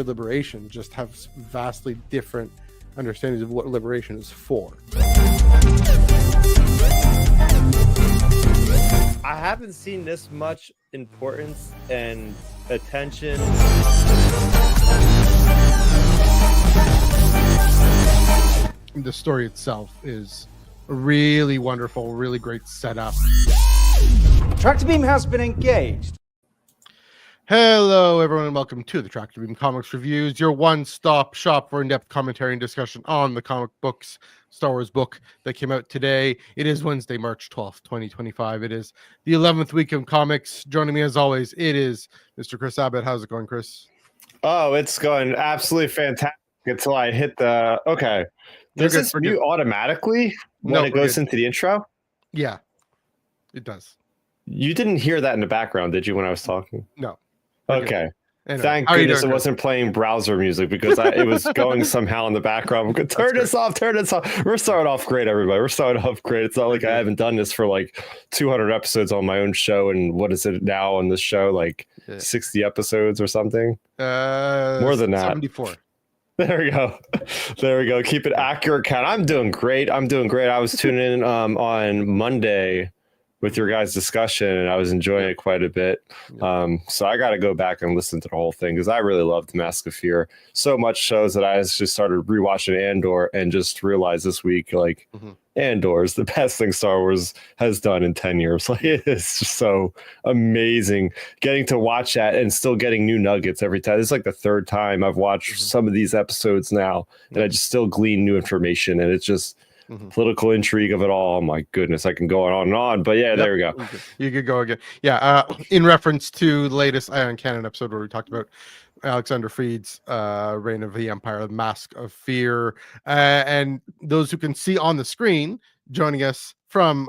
word liberation just have vastly different understandings of what liberation is for. I haven't seen this much importance and attention. The story itself is a really wonderful, really great setup. Tractor beam has been engaged. Hello, everyone, and welcome to the Tractor Beam Comics Reviews, your one-stop shop for in-depth commentary and discussion on the comic books, Star Wars book that came out today. It is Wednesday, March 12th, 2025. It is the 11th week of comics. Joining me, as always, it is Mr. Chris Abbott. How's it going, Chris? Oh, it's going absolutely fantastic until I hit the... Okay. Does this mute automatically when it goes into the intro? Yeah, it does. You didn't hear that in the background, did you, when I was talking? No. Okay. Anyway, thank goodness it wasn't playing browser music because it was going somehow in the background. I'm going to turn this off, turn this off. We're starting off great, everybody. We're starting off great. It's not like I haven't done this for like 200 episodes on my own show. And what is it now on this show? Like 60 episodes or something? More than that. 74. There we go. There we go. Keep it accurate count. I'm doing great. I was tuning in on Monday with your guys' discussion, and I was enjoying it quite a bit. So I got to go back and listen to the whole thing because I really loved Mask of Fear. So much shows that I just started rewatching Andor and just realized this week, like, Andor is the best thing Star Wars has done in 10 years. Like, it's just so amazing getting to watch that and still getting new nuggets every time. It's like the third time I've watched some of these episodes now, and I just still glean new information, and it's just political intrigue of it all. Oh my goodness, I can go on and on. But yeah, there we go. You could go again. Yeah, in reference to the latest Ion Cannon episode where we talked about Alexander Freed's Reign of the Empire, the Mask of Fear, and those who can see on the screen joining us from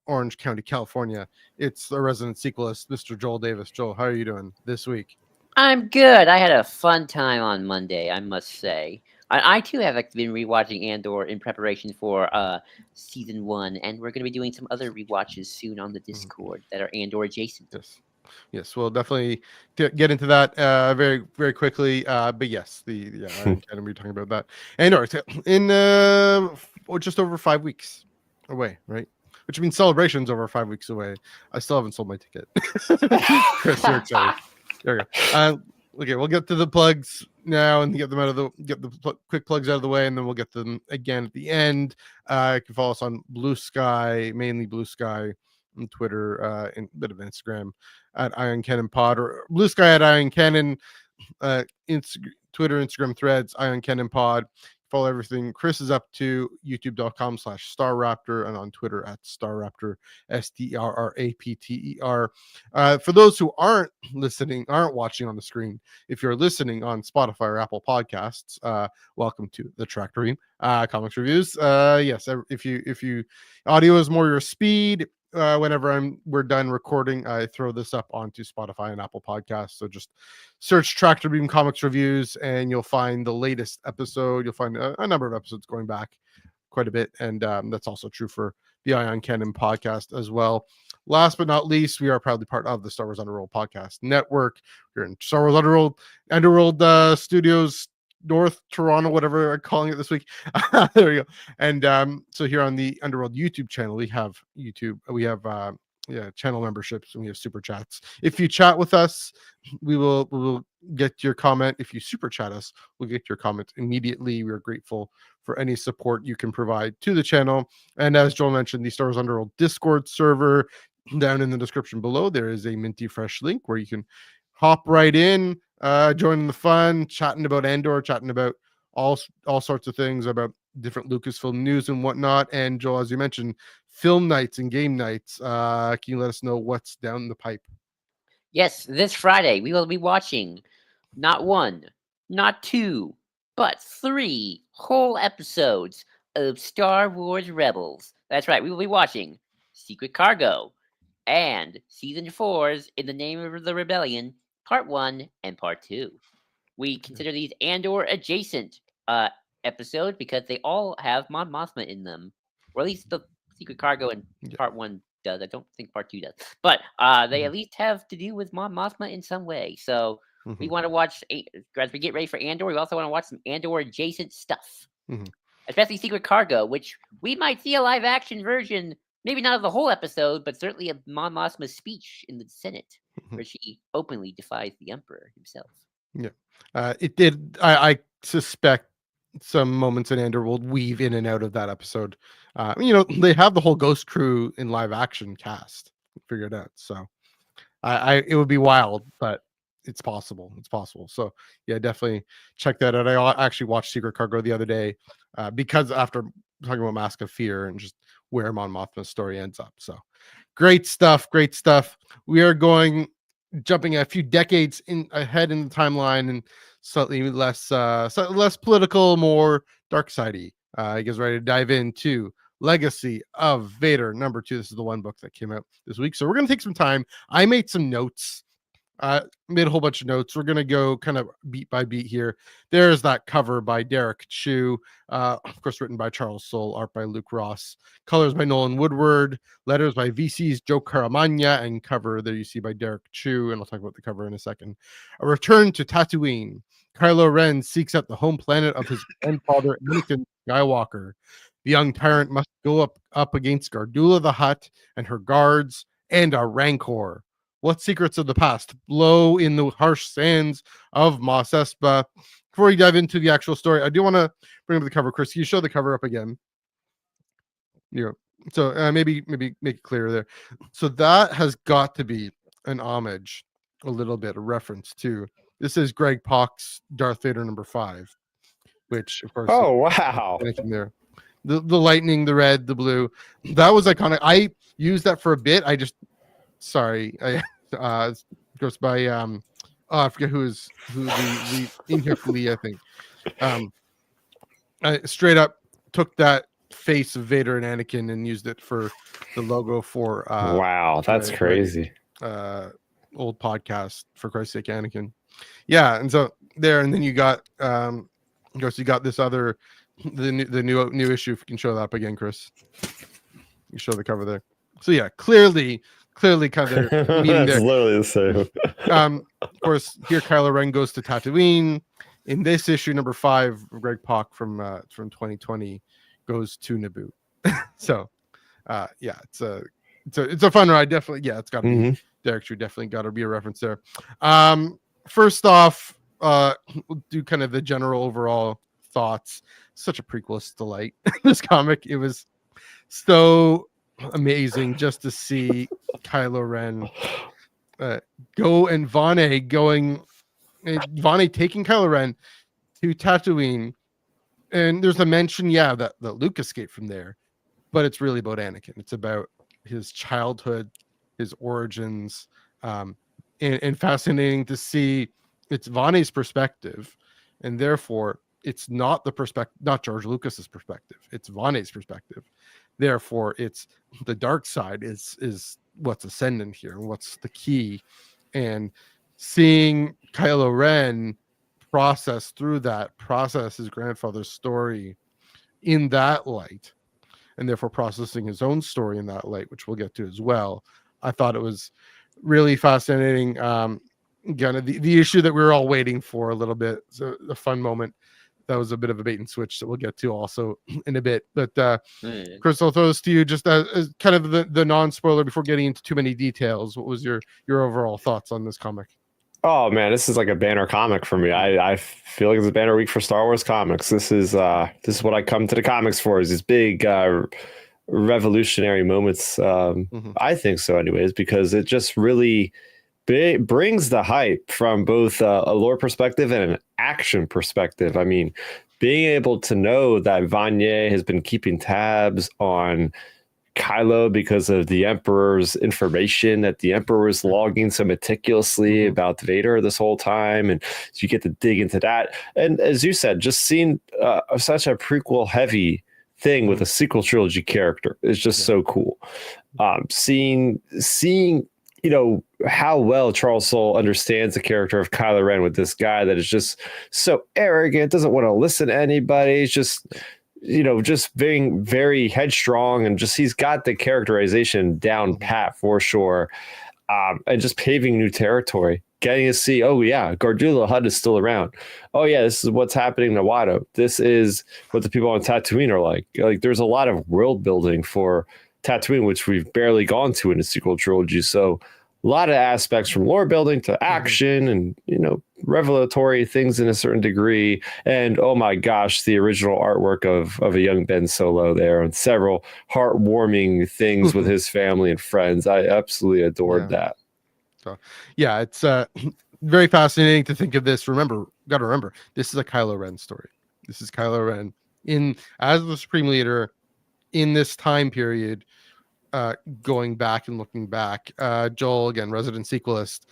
Orange County, California, it's the resident sequelist, Mr. Joel Davis. Joel, how are you doing this week? I'm good. I had a fun time on Monday, I must say. I too have been rewatching Andor in preparation for season 1, and we're going to be doing some other rewatches soon on the Discord that are Andor adjacent. Yes, we'll definitely get into that very, very quickly. But yes, I'm going to be talking about that. Andor in just over 5 weeks away, right? Which means Celebration's over 5 weeks away. I still haven't sold my ticket. Chris, you're excited. There we go. Okay, we'll get to the plugs now and get the quick plugs out of the way, and then we'll get to them again at the end. You can follow us on Blue Sky, mainly Blue Sky, on Twitter, and a bit of Instagram at Ion Cannon Pod, or Blue Sky at Ion Cannon, Twitter, Instagram threads, Ion Cannon Pod. Follow everything Chris is up to, youtube.com/StarRaptor, and on Twitter at StarRaptor, STRRAPTER. For those who aren't watching on the screen, if you're listening on Spotify or Apple Podcasts, welcome to the Tractor Beam Comics Reviews. Yes, if you audio is more your speed, whenever we're done recording, I throw this up onto Spotify and Apple Podcasts. So just search Tractor Beam Comics Reviews and you'll find the latest episode. You'll find a number of episodes going back quite a bit, and that's also true for the Ion Cannon podcast as well. Last but not least, we are proudly part of the Star Wars Underworld podcast network. We're in Star Wars Underworld Studios, North Toronto, whatever I'm calling it this week. There we go. And so here on the Underworld YouTube channel, we have channel memberships, and we have super chats. If you chat with us, we will get your comment. If you super chat us, we'll get your comment immediately. We are grateful for any support you can provide to the channel. And as Joel mentioned, the Star Wars Underworld Discord server, down in the description below, there is a minty fresh link where you can hop right in, joining the fun, chatting about Andor, chatting about all sorts of things, about different Lucasfilm news and whatnot. And Joel, as you mentioned, film nights and game nights. Can you let us know what's down the pipe? Yes, this Friday we will be watching not 1, not 2, but 3 whole episodes of Star Wars Rebels. That's right, we will be watching Secret Cargo and Season 4's In the Name of the Rebellion, Part 1 and Part 2. We consider these Andor adjacent episodes because they all have Mon Mothma in them, or at least the Secret Cargo in Part 1 does. I don't think Part 2 does, but they at least have to do with Mon Mothma in some way. So We want to watch, as we get ready for Andor, we also want to watch some Andor adjacent stuff. Especially Secret Cargo, which we might see a live action version, maybe not of the whole episode, but certainly of Mon Mothma's speech in the Senate, where she openly defies the Emperor himself. Yeah, it did. I suspect some moments in Andor will weave in and out of that episode. They have the whole Ghost crew in live action cast figured out, so it would be wild, but it's possible. It's possible. So yeah, definitely check that out. I actually watched Secret Cargo the other day because after talking about Mask of Fear and just where Mon Mothma's story ends up. So great stuff. Great stuff. We are jumping a few decades ahead in the timeline and slightly less political, more dark sidey. You guys ready to dive into Legacy of Vader #2? This is the one book that came out this week, so we're going to take some time. I made some notes, made a whole bunch of notes. We're going to go kind of beat by beat here. There's that cover by Derek Chu, of course written by Charles Soule, art by Luke Ross, colors by Nolan Woodward, letters by VC's Joe Caramagna, and cover there you see by Derek Chu, and I'll talk about the cover in a second. A return to Tatooine. Kylo Ren seeks out the home planet of his grandfather, Anakin Skywalker. The young tyrant must go up against Gardula the Hutt and her guards and a Rancor. What secrets of the past blow in the harsh sands of Mos Espa? Before we dive into the actual story, I do want to bring up the cover. Chris, can you show the cover up again? Yeah. So maybe make it clearer there. So that has got to be an homage, a little bit, a reference to. This is Greg Pak's Darth Vader #5, which of course. Oh wow! There, the lightning, the red, the blue, that was iconic. I used that for a bit. It goes by I forget who the Lee, I think. I straight up took that face of Vader and Anakin and used it for the logo for wow, that's crazy. Old podcast, For Christ's Sake, Anakin. Yeah, and so there, and then you got you got this other the new issue. If you can show that up again, Chris. You show the cover there. So yeah, clearly kind of meaning That's there. Literally the same. Of course, here Kylo Ren goes to Tatooine. In this issue, #5, Greg Pak from 2020 goes to Naboo. So yeah, it's a fun ride. Definitely, yeah, it's got to be Derek Chu. Definitely got to be a reference there. First off, we'll do kind of the general overall thoughts. Such a prequelist delight. This comic, it was so amazing just to see Kylo Ren go and Vane taking Kylo Ren to Tatooine, and there's a mention, that Luke escaped from there, but it's really about Anakin. It's about his childhood, his origins, and fascinating to see it's Vane's perspective, and therefore it's not not George Lucas's perspective. It's Vane's perspective. Therefore, it's the dark side is what's ascendant here, and what's the key, and seeing Kylo Ren process his grandfather's story in that light, and therefore processing his own story in that light, which we'll get to as well. I thought it was really fascinating. Again, the issue that we were all waiting for a little bit. So a fun moment. That was a bit of a bait and switch that we'll get to also in a bit. But Chris, I'll throw this to you just as kind of the non-spoiler before getting into too many details. What was your overall thoughts on this comic? Oh man, this is like a banner comic for me. I feel like it's a banner week for Star Wars comics. This is what I come to the comics for, is these big revolutionary moments. I think so anyways, because it just really brings the hype from both a lore perspective and an action perspective. I mean, being able to know that Vanier has been keeping tabs on Kylo because of the Emperor's information that the Emperor was logging so meticulously about Vader this whole time, and so you get to dig into that. And as you said, just seeing such a prequel heavy thing with a sequel trilogy character is just so cool. Seeing how well Charles Soule understands the character of Kylo Ren with this guy that is just so arrogant, doesn't want to listen to anybody. He's just being very headstrong, and just he's got the characterization down pat for sure, and just paving new territory. getting to see, oh yeah, Gardula Hut is still around. Oh yeah, this is what's happening to Watto. This is what the people on Tatooine are like. Like there's a lot of world building for Tatooine, which we've barely gone to in a sequel trilogy. So a lot of aspects from lore building to action and, you know, revelatory things in a certain degree. And oh my gosh, the original artwork of a young Ben Solo there and several heartwarming things with his family and friends. I absolutely adored that. So, yeah, it's very fascinating to think of this. Got to remember, this is a Kylo Ren story. This is Kylo Ren as the Supreme Leader in this time period, going back and looking back. Joel, again, resident sequelist.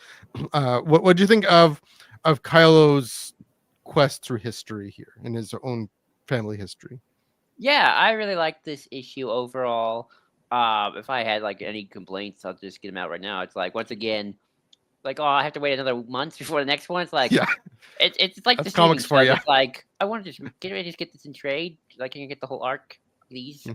What do you think of Kylo's quest through history here in his own family history? Yeah, I really like this issue overall. If I had like any complaints, I'll just get them out right now. It's like, once again, like, oh, I have to wait another month before the next one. It's like, it's like that's the comics for you. It's like, I want to just get this in trade. Like, can you get the whole arc, please? You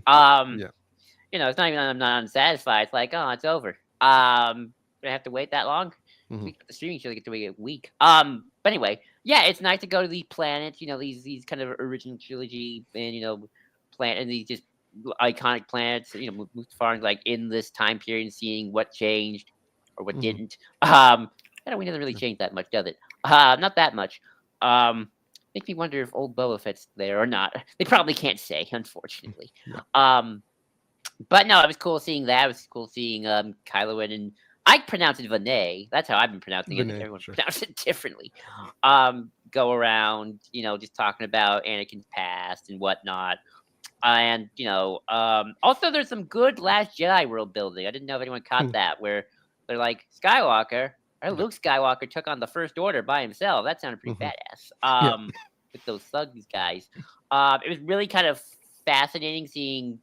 know, it's not even I'm not unsatisfied. It's like, oh, it's over. I have to wait that long. The streaming show, I get to wait a week. But anyway, yeah, it's nice to go to these planets. You know, these kind of original trilogy and, you know, and these just iconic planets. You know, Mustafar, like in this time period, and seeing what changed or what didn't. We doesn't really change that much, does it? Not that much. Makes me wonder if old Boba Fett's there or not. They probably can't say, unfortunately. But no, it was cool seeing that. It was cool seeing Kylo Ren, and I pronounce it Vinay. That's how I've been pronouncing it. Everyone pronounces it differently. Go around, you know, just talking about Anakin's past and whatnot. And, you know, also there's some good Last Jedi world building. I didn't know if anyone caught that, where they're like, Luke Skywalker took on the First Order by himself. That sounded pretty badass. With those thugs guys. It was really kind of fascinating seeing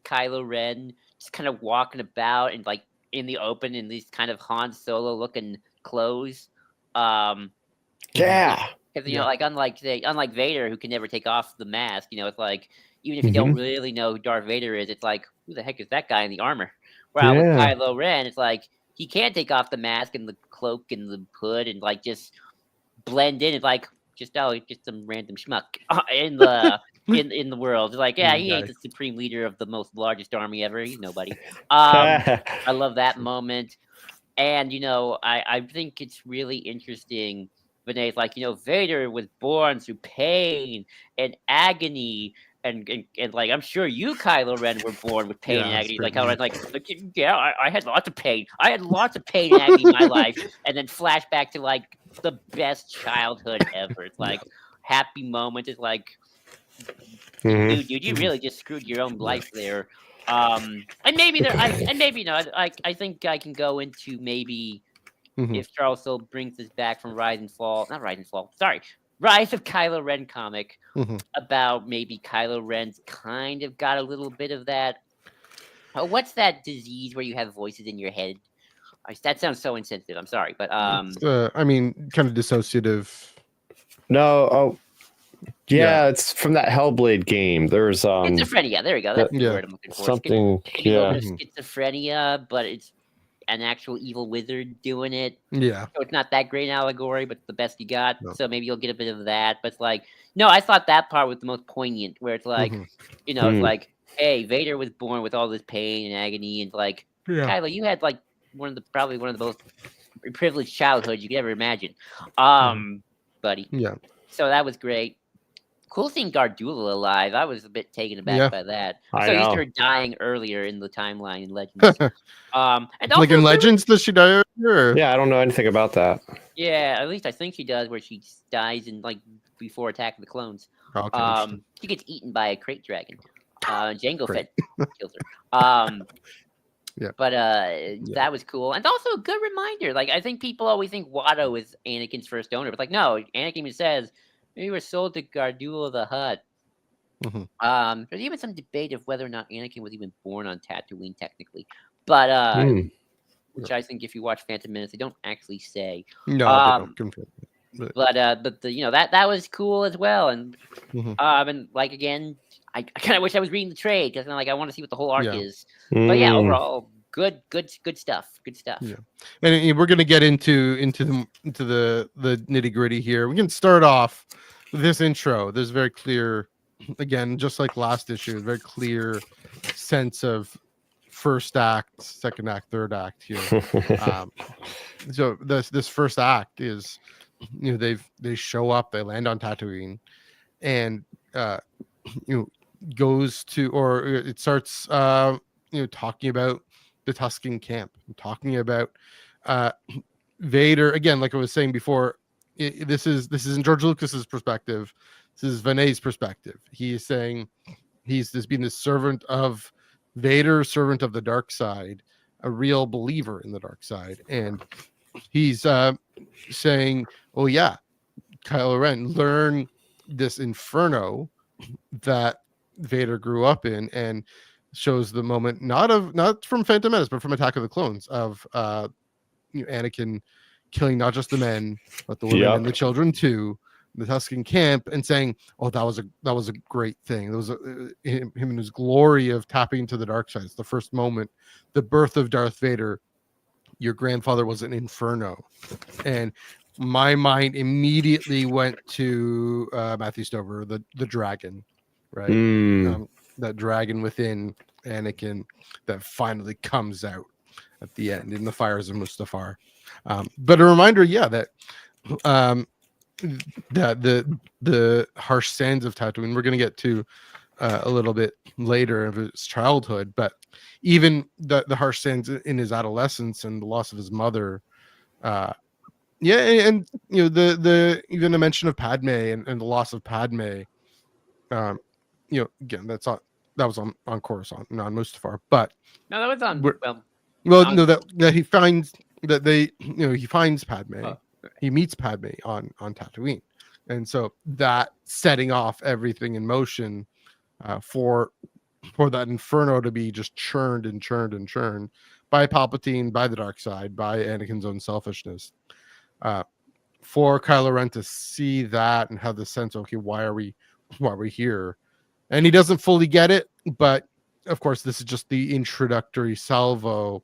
Kylo Ren just kind of walking about and like in the open in these kind of Han Solo looking clothes. Because you know, like unlike Vader, who can never take off the mask, you know, it's like even if you don't really know who Darth Vader is, it's like, who the heck is that guy in the armor? Well, with Kylo Ren, it's like he can't take off the mask and the cloak and the hood and like just blend in. It's like just some random schmuck in the in the world. It's like, yeah, he ain't the supreme leader of the most largest army ever. He's nobody. I love that moment. And, you know, I think it's really interesting. Vinay's like, you know, Vader was born through pain and agony. And like, I'm sure you, Kylo Ren, were born with pain and agony. Like, I had lots of pain. I had lots of pain and agony in my life. And then flashback to, like, the best childhood ever. It's like, happy moment. It's like, dude, you really just screwed your own life there. And maybe I think I can go into maybe if Charles Soule brings this back from Rise of Kylo Ren comic about maybe Kylo Ren's kind of got a little bit of that. What's that disease where you have voices in your head? That sounds so insensitive. I'm sorry, but I mean, kind of dissociative. No, it's from that Hellblade game. There's schizophrenia. There we go. That's the word I'm looking for. Something, schizophrenia, but it's an actual evil wizard doing it. Yeah. So it's not that great an allegory, but it's the best you got. No. So maybe you'll get a bit of that. But it's like, no, I thought that part was the most poignant, where it's like, you know, it's like, hey, Vader was born with all this pain and agony, and like, Kylo, you had like probably one of the most privileged childhoods you could ever imagine, buddy. Yeah. So that was great. Cool seeing Gardula alive. I was a bit taken aback by that. He started dying earlier in the timeline in Legends. And like in Legends, does she die earlier? Yeah, I don't know anything about that. Yeah, at least I think she does, where she dies in like before Attack of the Clones. Okay, she gets eaten by a crate dragon. Jango Fett kills her. But that was cool, and also a good reminder. Like, I think people always think Watto is Anakin's first owner, but like, no, Anakin says, we were sold to Gardula the Hutt. There's even some debate of whether or not Anakin was even born on Tatooine, technically. But which I think, if you watch Phantom Menace, they don't actually say. No, they don't confirm. But the, you know, that was cool as well. And and like, again, I kind of wish I was reading the trade, because like I want to see what the whole arc is. But yeah, overall, good stuff. Good stuff. Yeah, and we're gonna get into the nitty gritty here. We can start off with this intro. There's very clear, again, just like last issue, very clear sense of first act, second act, third act here. So this first act is, they show up, they land on Tatooine, and goes to, or it starts talking about the Tusken camp, talking about Vader again. Like I was saying before, this isn't George Lucas's perspective. This is Vinay's perspective. He is saying he's been the servant of Vader, servant of the dark side, a real believer in the dark side, and he's saying, "Oh yeah, Kylo Ren, learn this inferno that Vader grew up in," and shows the moment not from Phantom Menace, but from Attack of the Clones of Anakin killing not just the men, but the women and the children too, the Tusken camp, and saying, "Oh, that was a great thing. It was him in his glory of tapping into the dark side. It's the first moment, the birth of Darth Vader. Your grandfather was an inferno," and my mind immediately went to Matthew Stover, the dragon, right? That dragon within Anakin that finally comes out at the end in the fires of Mustafar. But a reminder, that the harsh sands of Tatooine, we're going to get to a little bit later of his childhood, but even the harsh sands in his adolescence and the loss of his mother. And the even a mention of Padme and the loss of Padme. Again, that was on Coruscant, not on Mustafar, but No, that was on. that he finds that he finds Padme, he meets Padme on Tatooine, and so that setting off everything in motion for that inferno to be just churned and churned and churned by Palpatine, by the dark side, by Anakin's own selfishness. For Kylo Ren to see that and have the sense, okay, why are we here? And he doesn't fully get it, but of course, this is just the introductory salvo.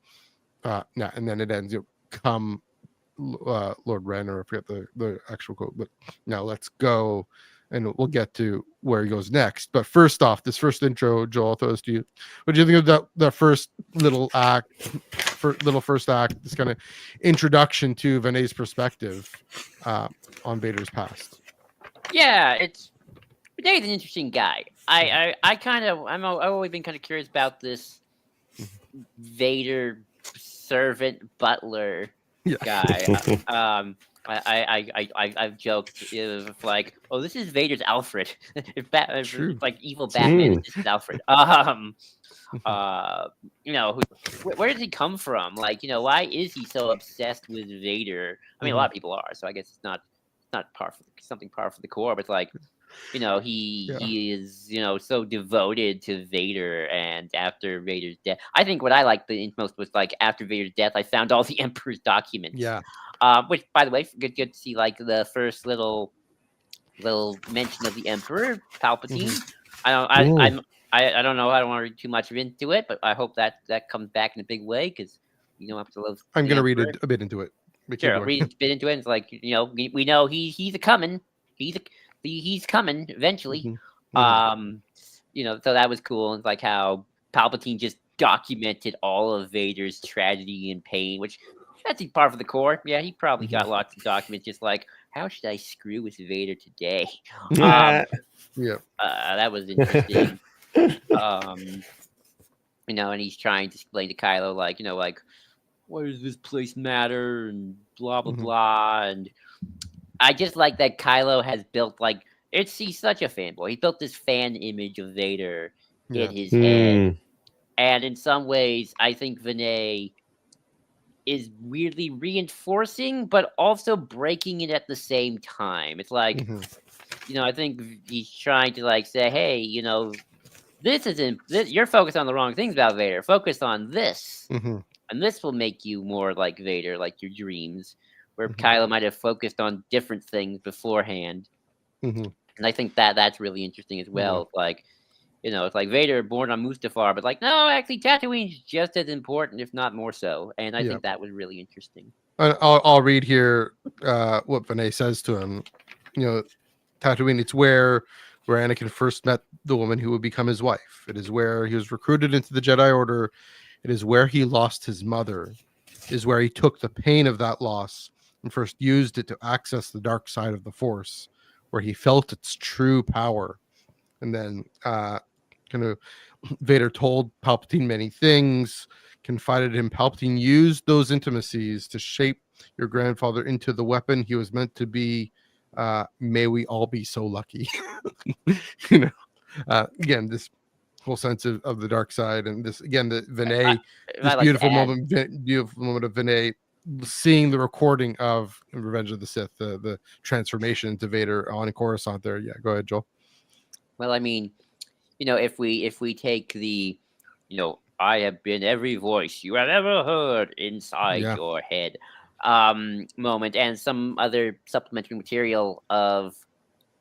And then it ends. Come, Lord Ren, or I forget the actual quote, but now let's go, and we'll get to where he goes next. But first off, this first intro, Joel, I'll throw this to you. What do you think of that first little act, first act, this kind of introduction to Vinay's perspective on Vader's past? Yeah, Vinay's an interesting guy. I've always been kind of curious about this Vader servant butler guy. I've joked like, oh, this is Vader's Alfred. if like evil Batman, this is Alfred. Where does he come from? Like, why is he so obsessed with Vader? I mean, a lot of people are, so I guess it's not something par for the core, but it's like, he is, so devoted to Vader, and after Vader's death, I think what I liked the most was like after Vader's death, I found all the Emperor's documents. Yeah. Which, by the way, good to see like the first little mention of the Emperor, Palpatine. I don't know. I don't want to read too much into it, but I hope that comes back in a big way, because I have to love. I'm gonna read a bit into it. Sure, read a bit into it. It's like we know he's a coming. He's coming eventually. So that was cool. And it's like how Palpatine just documented all of Vader's tragedy and pain, which that's part of the core. Yeah, he probably got lots of documents, just like, how should I screw with Vader today? That was interesting. And he's trying to explain to Kylo, like, why does this place matter, and blah blah blah. And I just like that Kylo has built he's such a fanboy. He built this fan image of Vader in his head, and in some ways, I think Vinay is weirdly reinforcing, but also breaking it at the same time. It's like, I think he's trying to say, hey, you're focused on the wrong things about Vader. Focus on this, and this will make you more like Vader, like your dreams. Where Kylo might have focused on different things beforehand. And I think that's really interesting as well. Like, It's like Vader born on Mustafar, but like, no, actually, Tatooine's just as important, if not more so. And I think that was really interesting. I'll read here what Vinay says to him. Tatooine, it's where Anakin first met the woman who would become his wife. It is where he was recruited into the Jedi Order. It is where he lost his mother. It is where he took the pain of that loss and first used it to access the dark side of the Force, where he felt its true power. And then Vader told Palpatine many things, confided in him. Palpatine used those intimacies to shape your grandfather into the weapon he was meant to be. May we all be so lucky. Again, this whole sense of the dark side, and this again, the Vinay, this beautiful moment of Vinay seeing the recording of Revenge of the Sith, the transformation into Vader on Coruscant. There, yeah, go ahead, Joel. Well, I mean, if we take the, I have been every voice you have ever heard inside your head moment, and some other supplementary material of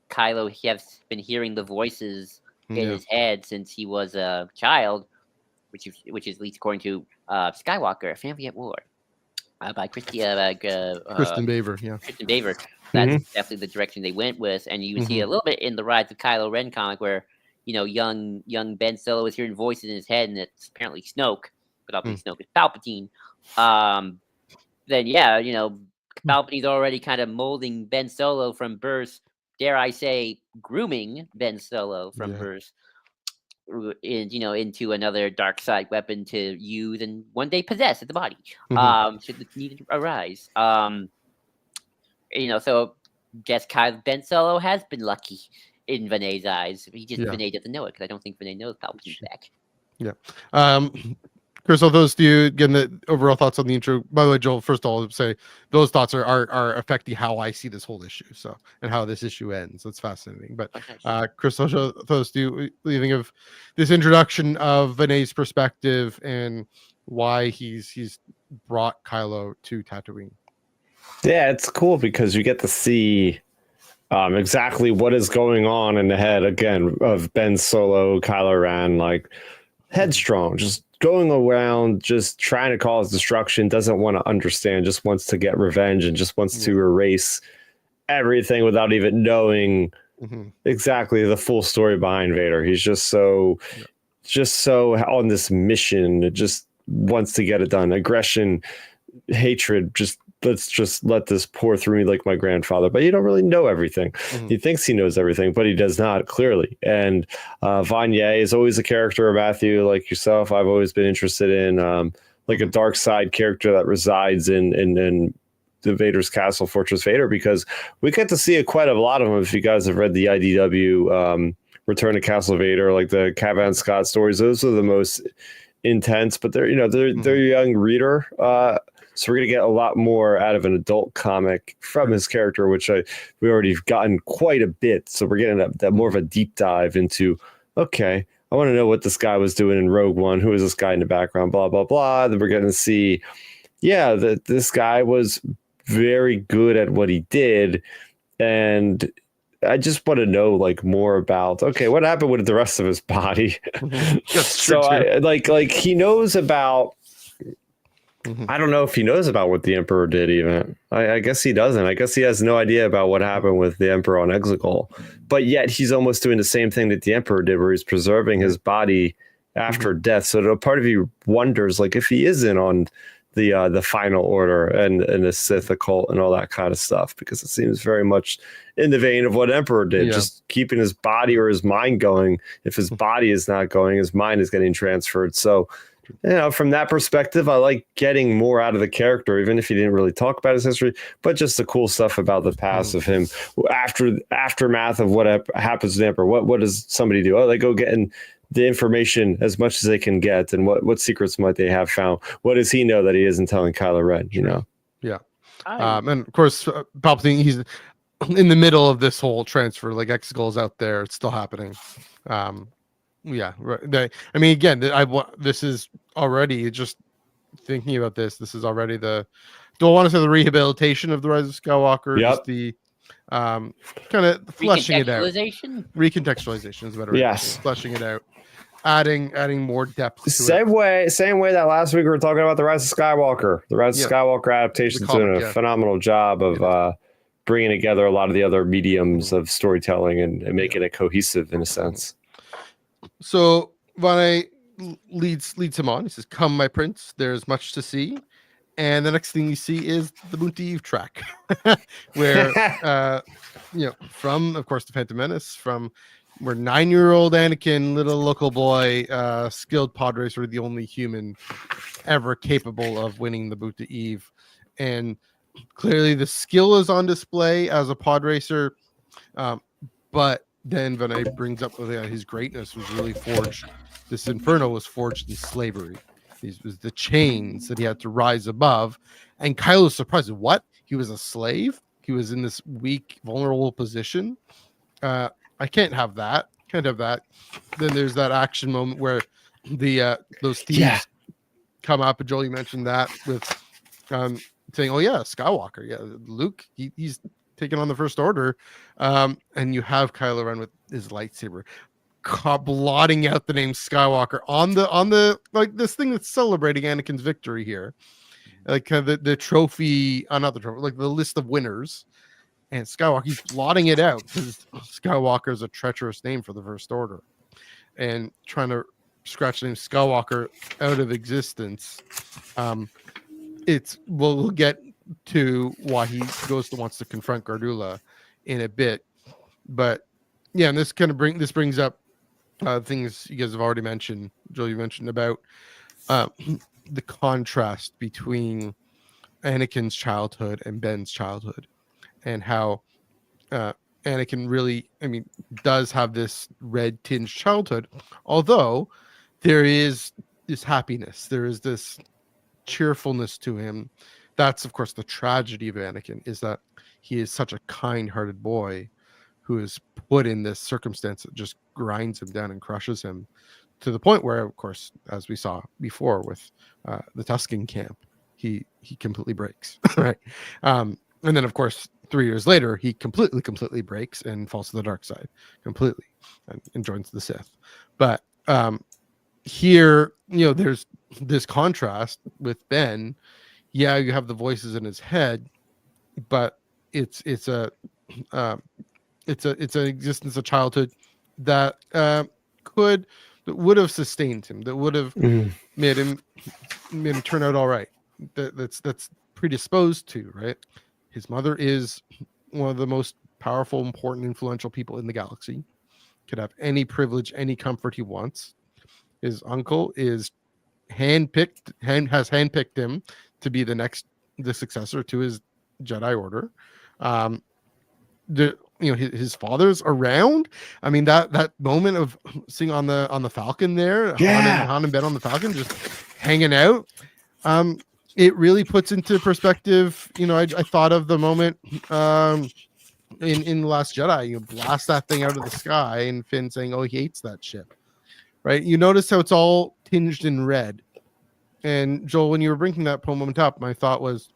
Kylo, he has been hearing the voices in his head since he was a child, which is at least according to Skywalker, A Family at War, by Kristen Baver. Yeah, Kristen Baver. That's definitely the direction they went with, and you see a little bit in the Rise of Kylo Ren comic where young Ben Solo is hearing voices in his head, and it's apparently Snoke, but obviously Snoke is Palpatine. Then Palpatine's already kind of molding Ben Solo from birth, dare I say, grooming Ben Solo from birth, into another dark side weapon to use and one day possess at the body, should the need arise. So guess Ben Solo has been lucky in Vinay's eyes. Vinay doesn't know it, because I don't think Vinay knows Palpatine's back. Yeah. Chris, all those, do you again the overall thoughts on the intro? By the way, Joel, first of all, I'll say those thoughts are affecting how I see this whole issue, and how this issue ends. That's fascinating. But Chris, also those, do you think of this introduction of Vinay's perspective and why he's brought Kylo to Tatooine? Yeah, it's cool because you get to see exactly what is going on in the head again of Ben Solo, Kylo Ren, like headstrong, just going around, just trying to cause destruction, doesn't want to understand, just wants to get revenge and just wants to erase everything without even knowing exactly the full story behind Vader. He's just so on this mission, just wants to get it done. Aggression, hatred, let's let this pour through me like my grandfather. But you don't really know everything. He thinks he knows everything, but he does not, clearly. And Vanya is always a character, Matthew, like yourself, I've always been interested in, like a dark side character that resides in the Vader's castle, Fortress Vader, because we get to see quite a lot of them. If you guys have read the IDW Return to Castle Vader, like the Cavan Scott stories, those are the most intense, but they're a young reader. So we're going to get a lot more out of an adult comic from his character, which we already gotten quite a bit. So we're getting that more of a deep dive into, okay, I want to know what this guy was doing in Rogue One. Who is this guy in the background? Blah, blah, blah. Then we're going to see, that this guy was very good at what he did. And I just want to know more about, okay, what happened with the rest of his body? So he knows about, I don't know if he knows about what the Emperor did even. I guess he doesn't. I guess he has no idea about what happened with the Emperor on Exegol. But yet he's almost doing the same thing that the Emperor did, where he's preserving his body after death. So a part of you wonders, if he is in on the Final Order and the Sith occult and all that kind of stuff, because it seems very much in the vein of what Emperor did, just keeping his body or his mind going. If his body is not going, his mind is getting transferred. So, from that perspective, I like getting more out of the character, even if he didn't really talk about his history, but just the cool stuff about the past of him aftermath of what happens to the Emperor. What does somebody do? They go getting the information as much as they can get, and what secrets might they have found? What does he know that he isn't telling Kylo Ren? Yeah. And of course, Palpatine, he's in the middle of this whole transfer. Exegol is out there; it's still happening. Yeah, right. Again, this is already, just thinking about this. This is already don't want to say the rehabilitation of the Rise of Skywalker. Yep. Just the kind of fleshing it out. Recontextualization is a better way. Yes. Fleshing it out, adding more depth to Same way that last week we were talking about the Rise of Skywalker. The Rise of Skywalker adaptation's doing a phenomenal job of bringing together a lot of the other mediums of storytelling and making it cohesive in a sense. So Vane leads him on. He says, "Come, my prince. There's much to see." And the next thing you see is the Boonta Eve track, where from, of course, the Phantom Menace, from where 9-year-old Anakin, little local boy, skilled pod racer, the only human ever capable of winning the Boonta Eve, and clearly the skill is on display as a pod racer, but then Vinay brings up his greatness was really forged. This Inferno was forged in slavery. These was the chains that he had to rise above. And Kylo's surprised. What? He was a slave? He was in this weak, vulnerable position? I can't have that. Can't have that. Then there's that action moment where the those thieves come up. And Joel, you mentioned that with saying, "Oh yeah, Skywalker. Yeah, Luke. He's taking on the First Order." And you have Kylo Ren with his lightsaber, blotting out the name Skywalker on the like this thing that's celebrating Anakin's victory here, like the trophy, not the trophy, like the list of winners, and Skywalker, he's blotting it out because Skywalker is a treacherous name for the First Order, and trying to scratch the name Skywalker out of existence. We'll get to why he wants to confront Gardula in a bit, but yeah, and this brings up things you guys have already mentioned. Joel, you mentioned about the contrast between Anakin's childhood and Ben's childhood, and how Anakin really, does have this red tinged childhood, although there is this happiness, there is this cheerfulness to him. That's, of course, the tragedy of Anakin, is that he is such a kind-hearted boy who is put in this circumstance that just grinds him down and crushes him, to the point where, of course, as we saw before with the Tusken camp, he completely breaks, right? And then, of course, 3 years later, he completely breaks and falls to the dark side completely and joins the Sith. But here, there's this contrast with Ben. Yeah, you have the voices in his head, but it's an existence of childhood that would have sustained him, that would have made him turn out all right. That's predisposed to, right? His mother is one of the most powerful, important, influential people in the galaxy. Could have any privilege, any comfort he wants. His uncle is has handpicked him to be the successor to his Jedi Order. His father's around. That moment of seeing on the Falcon there, Han and Ben on the Falcon just hanging out. It really puts into perspective. I thought of the moment in The Last Jedi. You blast that thing out of the sky, and Finn saying, "Oh, he hates that ship." Right? You notice how it's all tinged in red. And Joel, when you were bringing that moment up, my thought was,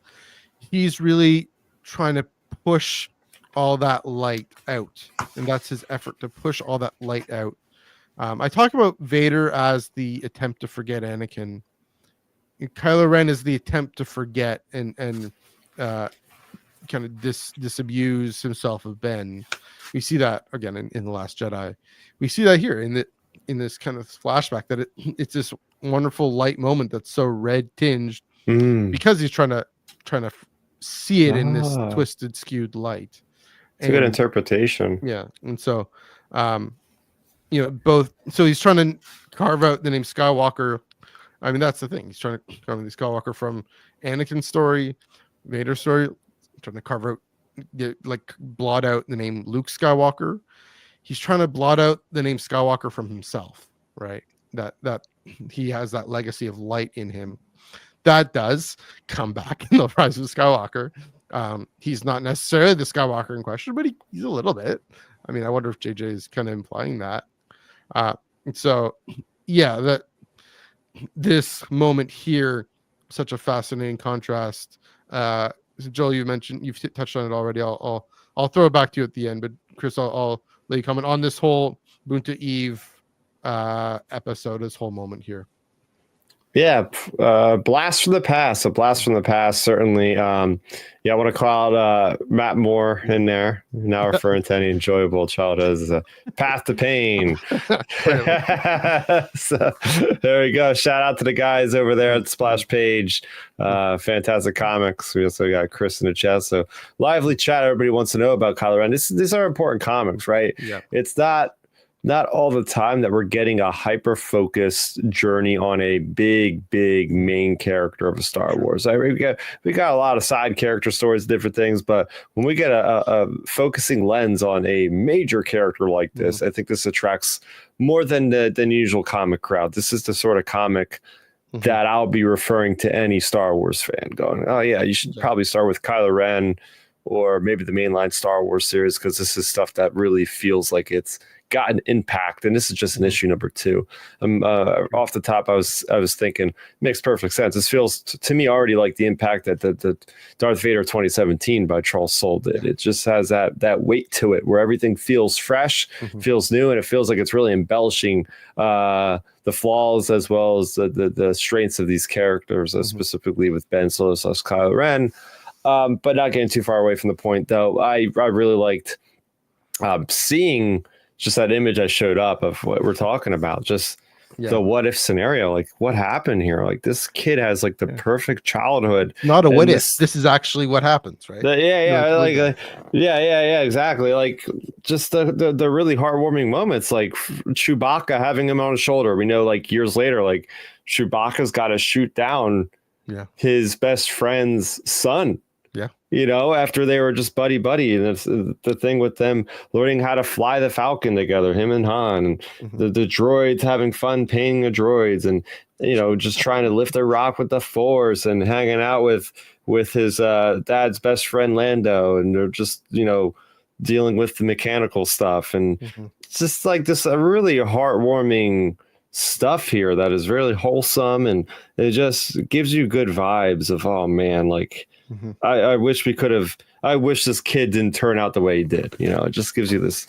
he's really trying to push all that light out, and that's his effort to push all that light out. I talk about Vader as the attempt to forget Anakin. Kylo Ren is the attempt to forget and kind of disabuse himself of Ben. We see that again in The Last Jedi. We see that here in this kind of flashback, that it's this wonderful light moment that's so red tinged because he's trying to see it in this twisted, skewed light. It's a good interpretation. Yeah. And so so he's trying to carve out the name Skywalker. That's the thing. He's trying to carve out the Skywalker from Anakin's story, Vader's story, trying to carve out, blot out the name Luke Skywalker. He's trying to blot out the name Skywalker from himself, right? That he has that legacy of light in him. That does come back in The Rise of Skywalker. He's not necessarily the Skywalker in question, but he's a little bit. I wonder if JJ is kind of implying that. So, yeah, that this moment here, such a fascinating contrast. Joel, you've touched on it already. I'll throw it back to you at the end, but Chris, I'll let you comment on this whole Bunta Eve episode, this whole moment here. Yeah, blast from the past. A blast from the past, certainly. I want to call out Matt Moore in there. Now referring to any enjoyable childhood as a path to pain. So there we go. Shout out to the guys over there at Splash Page. Fantastic comics. We also got Chris in the chat. So lively chat. Everybody wants to know about Kylo Ren. These are important comics, right? Yeah. It's not all the time that we're getting a hyper-focused journey on a big main character of a Star Wars. We got a lot of side character stories, different things, but when we get a focusing lens on a major character like this, I think this attracts more than the usual comic crowd. This is the sort of comic that I'll be referring to any Star Wars fan going, oh yeah, you should probably start with Kylo Ren or maybe the mainline Star Wars series, because this is stuff that really feels like it's got an impact, and this is just an issue number 2. Off the top, I was thinking, makes perfect sense. This feels to me already like the impact that the Darth Vader 2017 by Charles Soule did. It just has that weight to it, where everything feels fresh, feels new, and it feels like it's really embellishing the flaws as well as the strengths of these characters, specifically with Ben Solo / Kylo Ren. But not getting too far away from the point, though. I really liked seeing just that image I showed up of what we're talking about, just the what if scenario, like what happened here? Like this kid has like the perfect childhood. Not a what if. This is actually what happens, right? Exactly. Like just the really heartwarming moments, like Chewbacca having him on his shoulder. We know like years later, like Chewbacca's got to shoot down his best friend's son. Yeah. After they were just buddy. And it's the thing with them learning how to fly the Falcon together, him and Han, and the droids having fun painting the droids, and, just trying to lift a rock with the Force and hanging out with his dad's best friend, Lando. And they're just, dealing with the mechanical stuff. And it's just like this really heartwarming stuff here that is really wholesome. And it just gives you good vibes of, oh man, like, I wish this kid didn't turn out the way he did. It just gives you this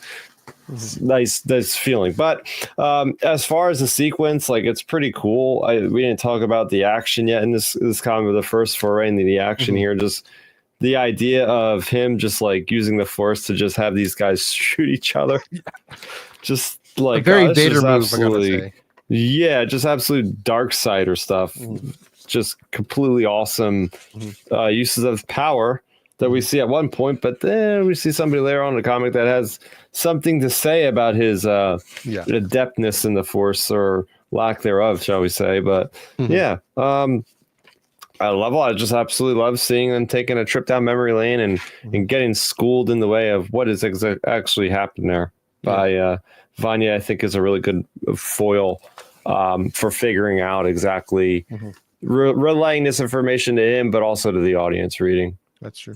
nice feeling. But as far as the sequence, like it's pretty cool. We didn't talk about the action yet in this comic, the first foray into the action here. Just the idea of him just like using the Force to just have these guys shoot each other. Just like a very Vader move, absolutely, I gotta say. Yeah, just absolute dark side or stuff. Just completely awesome uses of power that we see at one point, but then we see somebody later on in the comic that has something to say about his adeptness in the Force, or lack thereof, shall we say. But I just absolutely love seeing them taking a trip down memory lane and getting schooled in the way of what is actually happened there by Vanya. I think is a really good foil for figuring out exactly relaying this information to him, but also to the audience reading. That's true.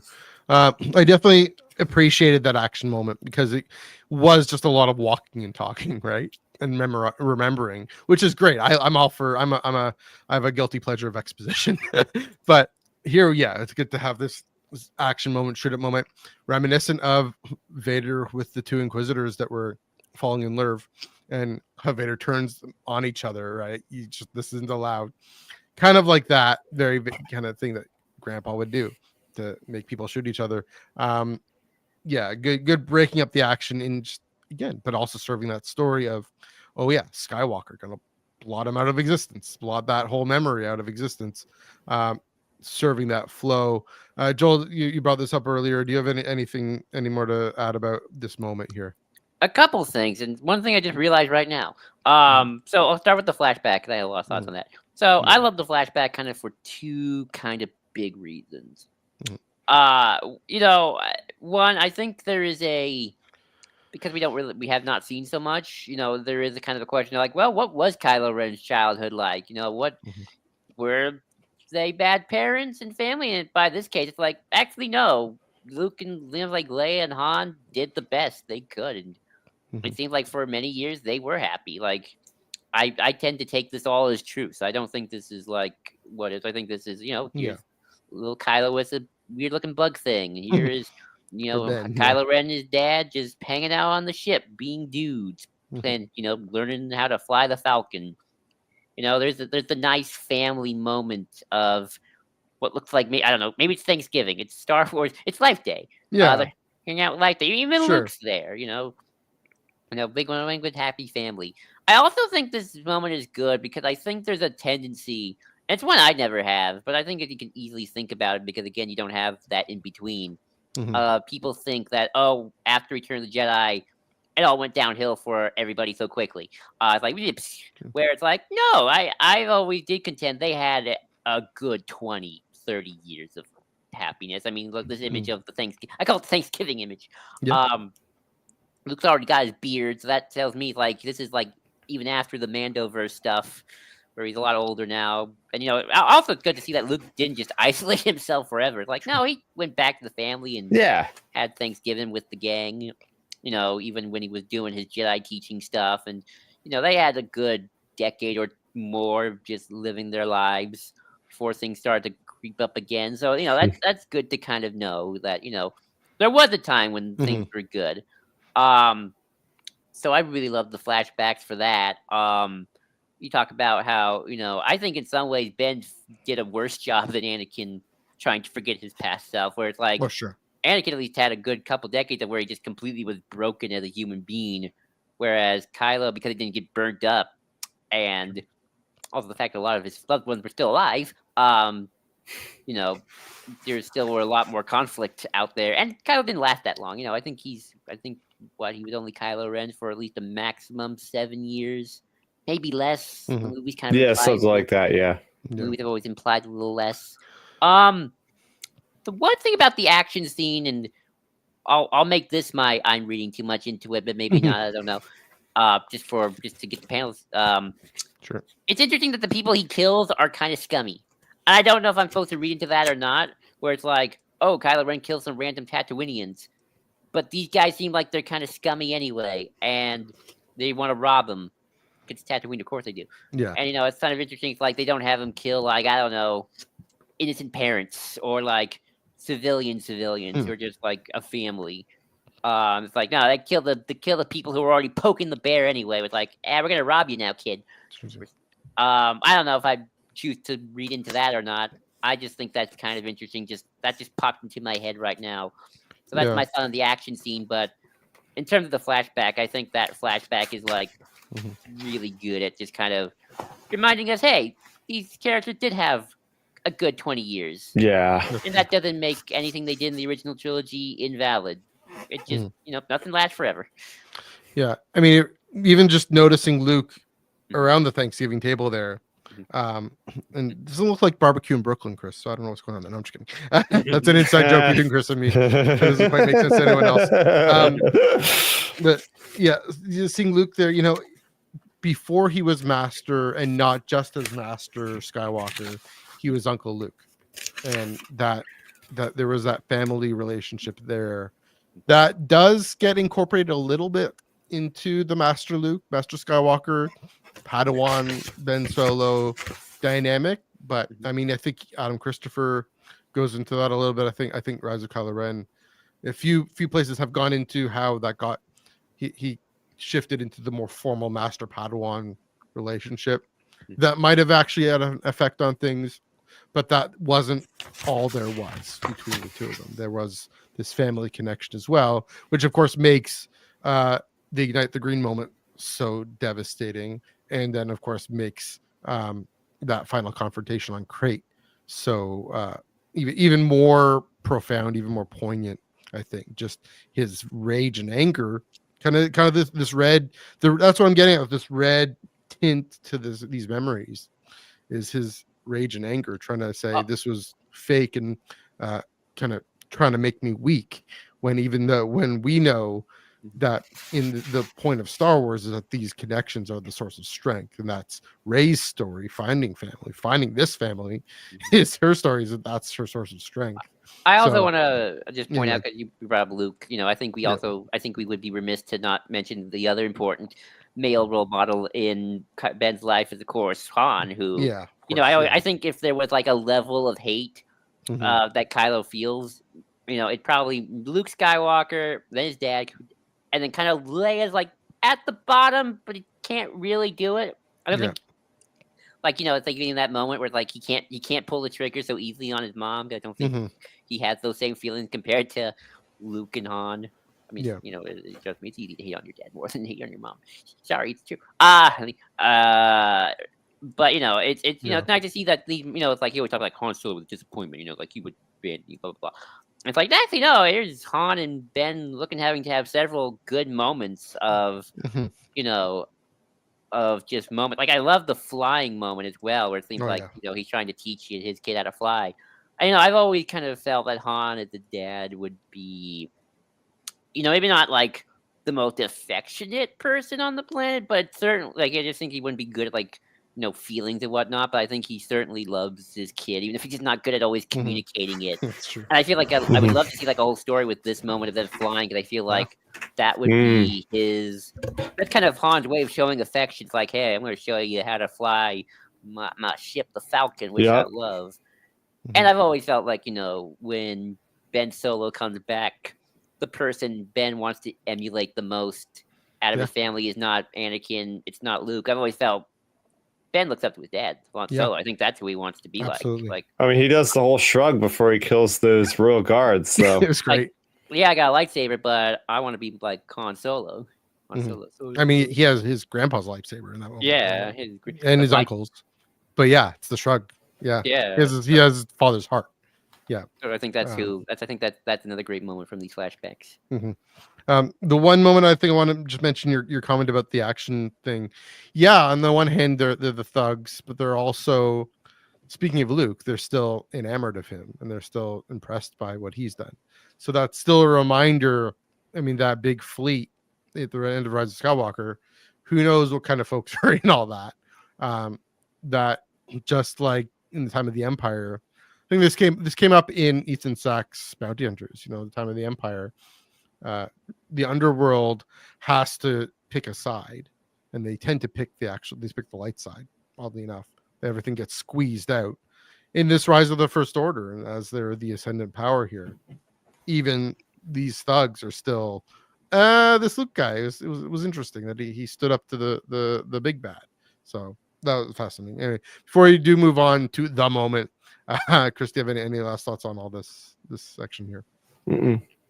I definitely appreciated that action moment, because it was just a lot of walking and talking, right? And remembering, which is great. I'm all for. I have a guilty pleasure of exposition, but here, it's good to have this action moment, shoot it moment, reminiscent of Vader with the 2 Inquisitors that were falling in love, and how Vader turns on each other. Right? This isn't allowed. Kind of like that very kind of thing that Grandpa would do to make people shoot each other. Good breaking up the action but also serving that story of, Skywalker gonna blot him out of existence, blot that whole memory out of existence, serving that flow. Joel, you brought this up earlier. Do you have any more to add about this moment here? A couple things, and one thing I just realized right now. So I'll start with the flashback, because I had a lot of thoughts on that. So I love the flashback kind of for 2 kind of big reasons. One, I think there is because we have not seen so much, there is a kind of a question like, well, what was Kylo Ren's childhood like? What were they bad parents and family? And by this case, it's like, actually, no. Luke and like Leia and Han did the best they could, and it seems like for many years they were happy. Like, I tend to take this all as truth. So I don't think this is like what is. I think this is, little Kylo was a weird looking bug thing. And here is, Ben, Kylo Ren and his dad just hanging out on the ship, being dudes, Mhm. and learning how to fly the Falcon. There's the nice family moment of what looks like me. I don't know. Maybe it's Thanksgiving. It's Star Wars. It's Life Day. Yeah, They're hanging out with Life Day. Even Sure. Luke's there. Big one with happy family. I also think this moment is good because I think there's a tendency. And it's one I never have, but I think if you can easily think about it because again, you don't have that in between. Mhm. People think that after Return of the Jedi, it all went downhill for everybody so quickly. It's like where it's like, no, I always did contend they had a good 20, 30 years of happiness. I mean, look, this image of the Thanksgiving. I call it the Thanksgiving image. Yeah. Luke's already got his beard, so that tells me like this is like even after the Mandoverse stuff, where he's a lot older now. And also it's good to see that Luke didn't just isolate himself forever. It's like no, he went back to the family and had Thanksgiving with the gang. Even when he was doing his Jedi teaching stuff, and they had a good decade or more of just living their lives before things started to creep up again. So that's good to kind of know that there was a time when things were good. So I really love the flashbacks for that. You talk about how I think in some ways Ben did a worse job than Anakin trying to forget his past self, where it's like Oh, sure. Anakin at least had a good couple decades of where he just completely was broken as a human being, whereas Kylo, because he didn't get burnt up, and also the fact that a lot of his loved ones were still alive, there still were a lot more conflict out there, and Kylo didn't last that long. I think he was only Kylo Ren for at least a maximum 7 years, maybe less. The movies kind of something like that. Yeah, movies have always implied a little less. The one thing about the action scene, and I'll make this I'm reading too much into it, but maybe not. I don't know. Just to get the panels. Sure. It's interesting that the people he kills are kind of scummy. I don't know if I'm supposed to read into that or not. Where it's like, oh, Kylo Ren kills some random Tatooinians, but these guys seem like they're kind of scummy anyway, and they want to rob him. It's Tatooine, of course they do. Yeah. And it's kind of interesting. It's like they don't have him kill like I don't know, innocent parents or like civilians who are just like a family. It's like no, they kill the people who are already poking the bear anyway. With like, we're gonna rob you now, kid. I don't know if I choose to read into that or not. I just think that's kind of interesting. That just popped into my head right now. So that's my thought on the action scene. But in terms of the flashback, I think that flashback is like really good at just kind of reminding us, hey, these characters did have a good 20 years. Yeah. And that doesn't make anything they did in the original trilogy invalid. It just, nothing lasts forever. Yeah. I mean, even just noticing Luke around the Thanksgiving table there, and it doesn't look like barbecue in Brooklyn, Chris, so I don't know what's going on there. No, I'm just kidding. That's an inside joke between Chris and me. It doesn't quite make sense to anyone else. But yeah, seeing Luke there, before he was Master, and not just as Master Skywalker, he was Uncle Luke, and that there was that family relationship there that does get incorporated a little bit into the Master Luke, Master Skywalker, Padawan Ben Solo dynamic. But I mean, I think Adam Christopher goes into that a little bit. I think Rise of Kylo Ren, a few places have gone into how that got he shifted into the more formal Master Padawan relationship that might have actually had an effect on things, but that wasn't all there was between the two of them. There was this family connection as well, which of course makes the Ignite the Green moment so devastating, and then of course makes that final confrontation on Crate so even more profound, even more poignant. I think just his rage and anger, kind of this red. That's what I'm getting at with this red tint to these memories, is his rage and anger, trying to say this was fake and kind of trying to make me weak. When we know that in the point of Star Wars is that these connections are the source of strength, and that's Rey's story, finding this family is her story, is that's her source of strength. I also want to just point out, because you brought up Luke, I think we would be remiss to not mention the other important male role model in Ben's life is, of course, Han, who, I think if there was like a level of hate that Kylo feels. You know, it probably Luke Skywalker, then his dad, and then kind of Leia's like at the bottom, but he can't really do it. I don't think, like, you know, it's like in that moment where like he can't pull the trigger so easily on his mom. I don't think he has those same feelings compared to Luke and Han. I mean, you know, it just means it's easy to hate on your dad more than hate on your mom. Sorry, it's true. But you know, it's you know, it's nice to see that the you know, it's like he always talk like Han Solo with disappointment. You know, like he would blah blah blah. It's like actually no, here's Han and Ben having to have several good moments of you know, of just moment. Like I love the flying moment as well, where it seems like you know he's trying to teach his kid how to fly. You know, I've always kind of felt that Han as a dad would be, you know, maybe not like the most affectionate person on the planet, but certainly, like, I just think he wouldn't be good at like, you know, feelings and whatnot. But I think he certainly loves his kid, even if he's just not good at always communicating it. That's true. And I feel like I would love to see like a whole story with this moment of them flying, because I feel like that would be his. That's kind of Han's way of showing affection. It's like, hey, I'm going to show you how to fly my ship, the Falcon, which I love. And I've always felt like, you know, when Ben Solo comes back, the person Ben wants to emulate the most out of his family is not Anakin. It's not Luke. I've always felt Ben looks up to his dad, Han Solo. I think that's who he wants to be like. I mean, he does the whole shrug before he kills those royal guards. So it was great. Like, yeah, I got a lightsaber, but I want to be like Han Solo. Solo. I mean, he has his grandpa's lightsaber in that moment. Yeah, and his uncle's. But yeah, it's the shrug. Yeah, he has his father's heart. Yeah, so I think that's who. I think that's another great moment from these flashbacks. The one moment I think I want to just mention your comment about the action thing. Yeah, on the one hand, they're the thugs, but they're also, speaking of Luke, they're still enamored of him and they're still impressed by what he's done. So that's still a reminder. I mean, that big fleet at the end of Rise of Skywalker, who knows what kind of folks are in all that. That just like in the time of the Empire, I think this came up in Ethan Sachs' Bounty Hunters. You know, the time of the Empire, the Underworld has to pick a side, and they tend to pick the light side. Oddly enough, everything gets squeezed out in this Rise of the First Order, and as they're the ascendant power here, even these thugs are still. This Luke guy it was interesting that he stood up to the big bad. So that was fascinating. Anyway, before you do move on to the moment, Chris, do you have any last thoughts on all this section here?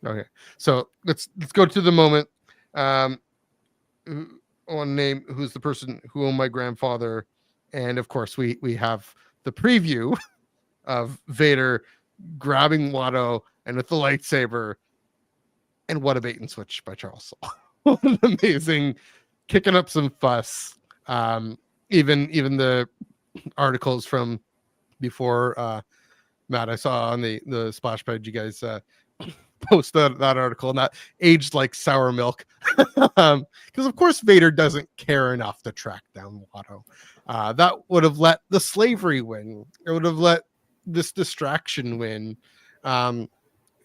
Okay, so let's go to the moment. I want to name who's the person who owned my grandfather, and of course we have the preview of Vader grabbing Watto and with the lightsaber, and what a bait and switch by Charles Soule. What an amazing, kicking up some fuss. Even the articles from before, Matt, I saw on the splash page you guys post that article, and that aged like sour milk, because of course Vader doesn't care enough to track down Watto. That would have let the slavery win. It would have let this distraction win.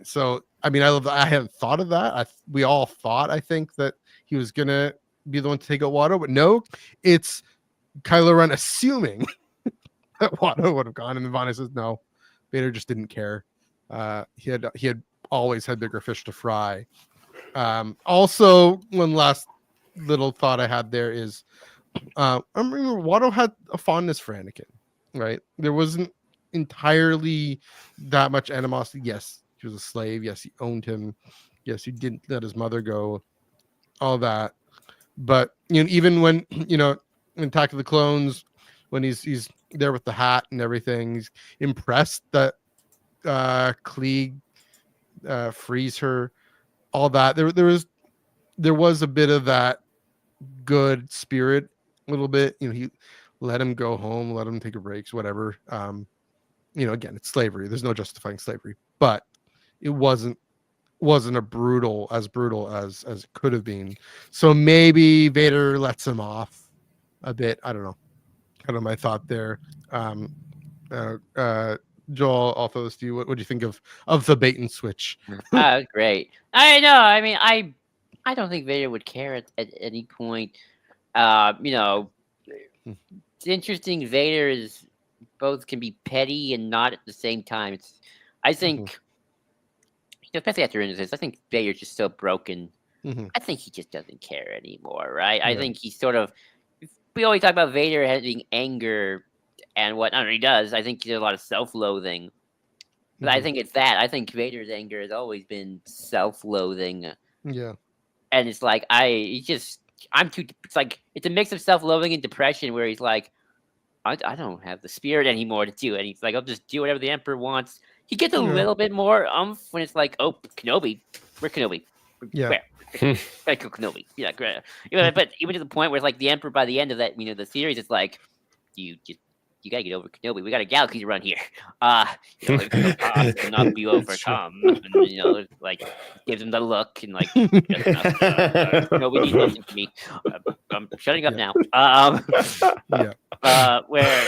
So I mean, I hadn't thought of that. We all thought, I think, that he was gonna be the one to take out Watto, but no, it's Kylo Ren assuming that Watto would have gone, and then Vana says no. Vader just didn't care. He had always had bigger fish to fry. Also, one last little thought I had there is, I remember Watto had a fondness for Anakin, right? There wasn't entirely that much animosity. Yes, he was a slave. Yes, he owned him. Yes, he didn't let his mother go. All that, but you know, even when in Attack of the Clones, when he's there with the hat and everything, he's impressed that Klieg frees her. All that there was a bit of that good spirit, a little bit. You know, he let him go home, let him take a break, whatever. Again, it's slavery. There's no justifying slavery, but it wasn't as brutal as it could have been. So maybe Vader lets him off a bit. I don't know. Kind of my thought there. Joel, I'll throw this to you. What do you think of the bait and switch? Great. I know. I mean, I don't think Vader would care at any point. It's interesting. Vader is both can be petty and not at the same time. It's I think, especially after this, I think Vader's just so broken. Mm-hmm. I think he just doesn't care anymore, right? I think he's sort of. We always talk about Vader having anger and whatnot. He does. I think he has a lot of self-loathing. But I think it's that. I think Vader's anger has always been self-loathing. Yeah. And it's like I'm too. It's like it's a mix of self-loathing and depression, where he's like, I don't have the spirit anymore to do it. And he's like, I'll just do whatever the Emperor wants. He gets a little bit more when it's like, oh, Kenobi, where's Kenobi? Yeah. Where? Kenobi. Yeah, great. But even to the point where it's like the Emperor by the end of that, the series, it's like, you gotta get over Kenobi. We got a galaxy to run here. It cannot be overcome. And, like gives him the look and like, Kenobi needs listen to me. I'm shutting up now. Where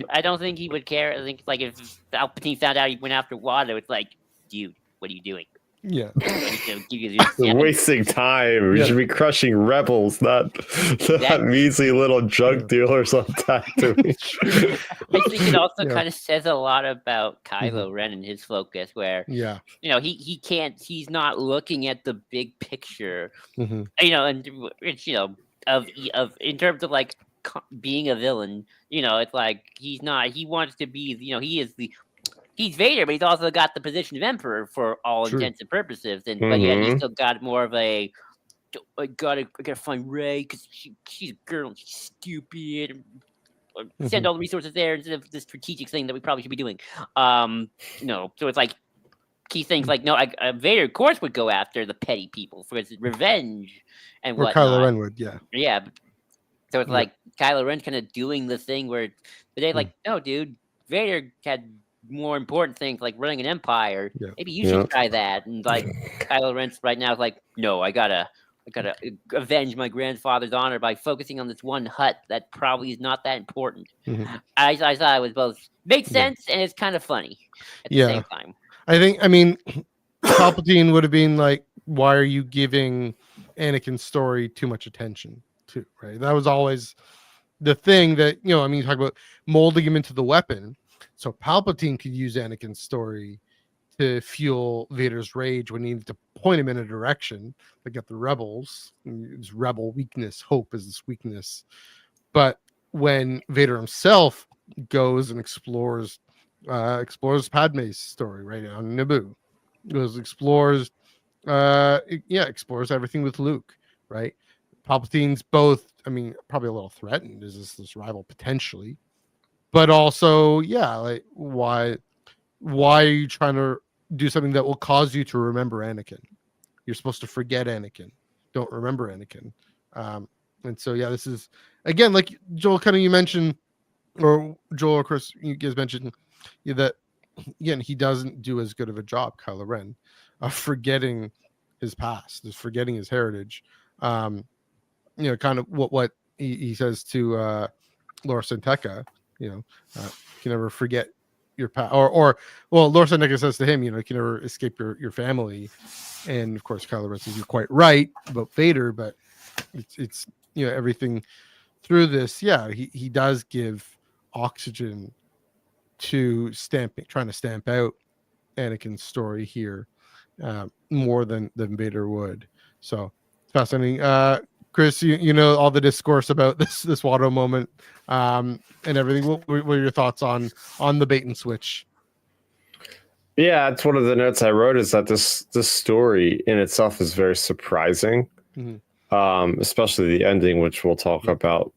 I don't think he would care. I think like if Palpatine found out he went after Watto, it's like, dude, what are you doing? Yeah. Wasting time. We should be crushing rebels, not that measly little drug dealer sometime to me. I think it also kind of says a lot about Kylo Ren and his focus, where he's not looking at the big picture. And of in terms of like being a villain, it's like he wants to be, he's Vader, but he's also got the position of Emperor for all intents and purposes. But yet he's still got more of a, I gotta find Rey because she's a girl and she's stupid. Send all the resources there instead of this strategic thing that we probably should be doing. So it's like key things like Vader, of course, would go after the petty people for his revenge and what. Kylo Ren would, yeah. So it's like Kylo Ren kind of doing the thing where they're like, no, dude, Vader had more important things like running an empire. Maybe you should try that. And like Kylo Ren right now is like, no, I gotta avenge my grandfather's honor by focusing on this one hut that probably is not that important. I thought it was both makes sense and it's kind of funny at the same time. I mean, Palpatine would have been like, why are you giving Anakin's story too much attention to? Right, that was always the thing that you talk about molding him into the weapon. So Palpatine could use Anakin's story to fuel Vader's rage when he needed to point him in a direction, like at the rebels. His rebel weakness, hope is this weakness. But when Vader himself goes and explores Padme's story right on Naboo, explores everything with Luke, right? Palpatine's both, probably a little threatened. Is this rival potentially? But also, like why are you trying to do something that will cause you to remember Anakin? You're supposed to forget Anakin. Don't remember Anakin. And so, this is again, like Joel, kind of you mentioned, or Joel or Chris, you guys mentioned that again he doesn't do as good of a job, Kylo Ren, of forgetting his past, is forgetting his heritage. Kind of what he says to Laura Santeca. You can never forget your past, or Laura Santeca says to him, you can never escape your family. And of course, Kylo Ren says, you're quite right about Vader, but it's everything through this. He does give oxygen to trying to stamp out Anakin's story here more than Vader would. So it's fascinating. Chris, you know all the discourse about this Watto moment and everything. What were your thoughts on the bait and switch? Yeah, it's one of the notes I wrote is that this story in itself is very surprising, especially the ending, which we'll talk about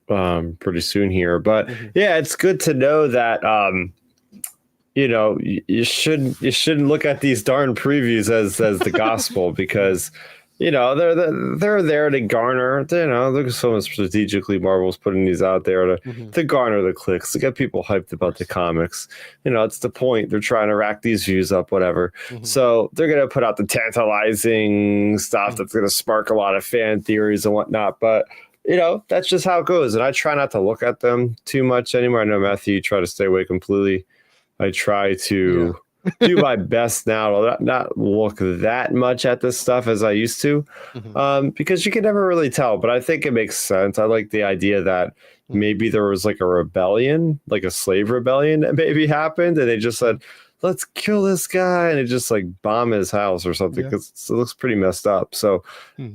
pretty soon here. But it's good to know that you shouldn't look at these darn previews as the gospel because. They're there to garner. Look at so strategically Marvel's putting these out there to garner the clicks, to get people hyped about the comics. It's the point. They're trying to rack these views up, whatever. So they're gonna put out the tantalizing stuff that's gonna spark a lot of fan theories and whatnot. But that's just how it goes. And I try not to look at them too much anymore. I know Matthew, you try to stay away completely. I try to. Do my best now to not look that much at this stuff as I used to, because you can never really tell. But I think it makes sense. I like the idea that maybe there was like a rebellion, like a slave rebellion that maybe happened, and they just said, let's kill this guy, and it just like bomb his house or something because it looks pretty messed up. So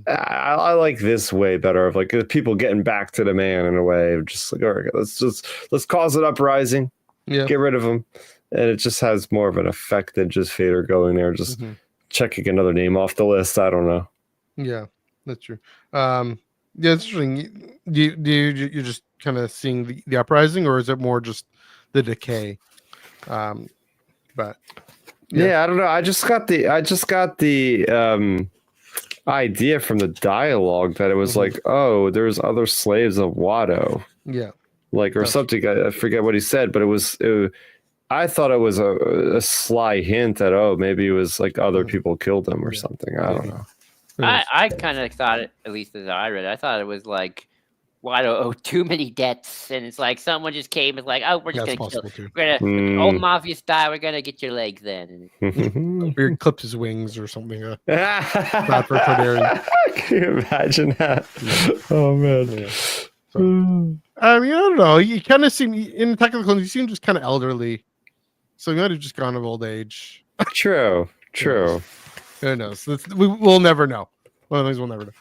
I like this way better of like people getting back to the man in a way of just like, all right, let's cause an uprising, get rid of him, and it just has more of an effect than just Vader going there just checking another name off the list. I don't know. Yeah, that's true. Yeah, it's interesting. You're just kind of seeing the uprising, or is it more just the decay? But yeah, I don't know. I just got the idea from the dialogue that it was like, oh, there's other slaves of Watto. Yeah, like or something. I forget what he said, but I thought it was a sly hint that maybe it was like other people killed him or something. I don't know. I kind of thought it, at least as I read it, I thought it was like Watto owed too many debts, and it's like someone just came and like, oh, we're just gonna kill. We're gonna old mafia style. We're gonna get your legs then. Or clipped his wings or something. Bad for Targaryen. Can you imagine that? Oh man. Yeah. So, I mean, I don't know. You kind of seem in Attack of the Clones. You seem just kind of elderly, so you might have just gone of old age. True. Who knows? We'll never know. One of the things we'll never know.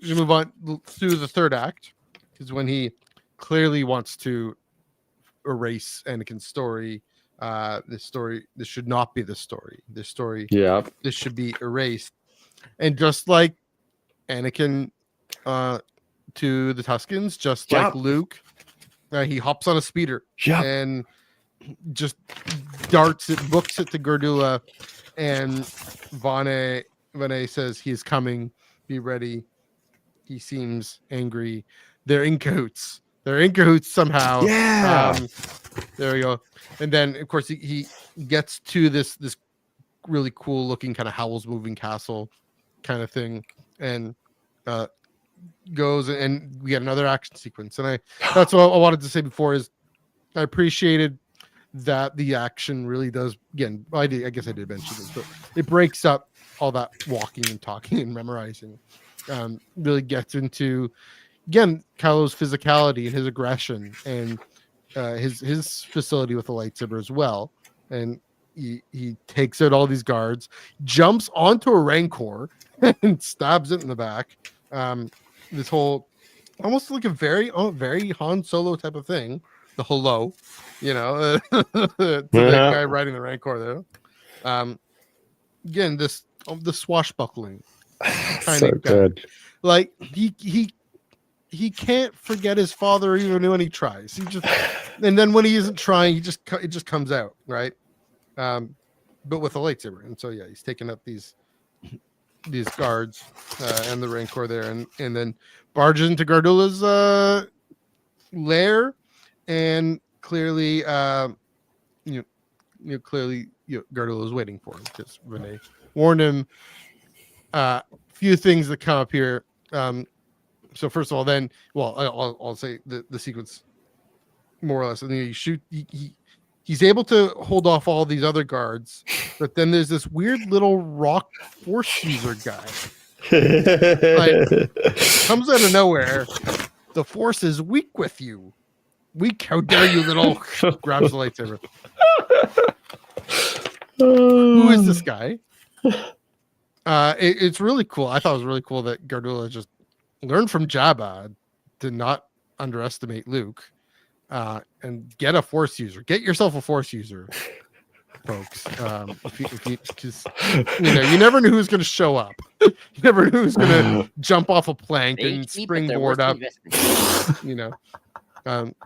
Just move on to the third act, is when he clearly wants to erase Anakin's story. This should not be the story. This should be erased. And just like Anakin to the Tuscans, just like Luke, he hops on a speeder and just books it to Gardula, and Vane says he's coming, be ready. He seems angry. They're in cahoots somehow. There we go. And then of course he gets to this really cool looking kind of Howl's Moving Castle kind of thing, and goes, and we get another action sequence. And that's what I wanted to say before, is I appreciated that the action really does, again, I guess I did mention this, but it breaks up all that walking and talking and memorizing. Really gets into, again, Kylo's physicality and his aggression, and his facility with the lightsaber as well. And he takes out all these guards, jumps onto a Rancor and stabs it in the back. This whole, almost like a very Han Solo type of thing. The hello, to the guy riding the Rancor there. Again, the swashbuckling kind so of guy. good. Like he can't forget his father even when he tries. And then when he isn't trying, it just comes out, right? But with a lightsaber. And so he's taking up these guards and the Rancor there, and then barges into Gardula's lair, and clearly Gardula is waiting for him because Renee warned him. Few things that come up here. So first of all, then, I'll say the sequence more or less. And then you shoot. He's able to hold off all these other guards, but then there's this weird little rock force user guy. Comes out of nowhere. The force is weak with you. Weak, how dare you, little. Grabs the lightsaber. Who is this guy? It's really cool. I thought it was really cool that Gardula just learned from Jabba to not underestimate Luke, and get a force user. Get yourself a force user, folks. Because you never knew who's going to show up. You never knew who's going to jump off a plank and springboard up.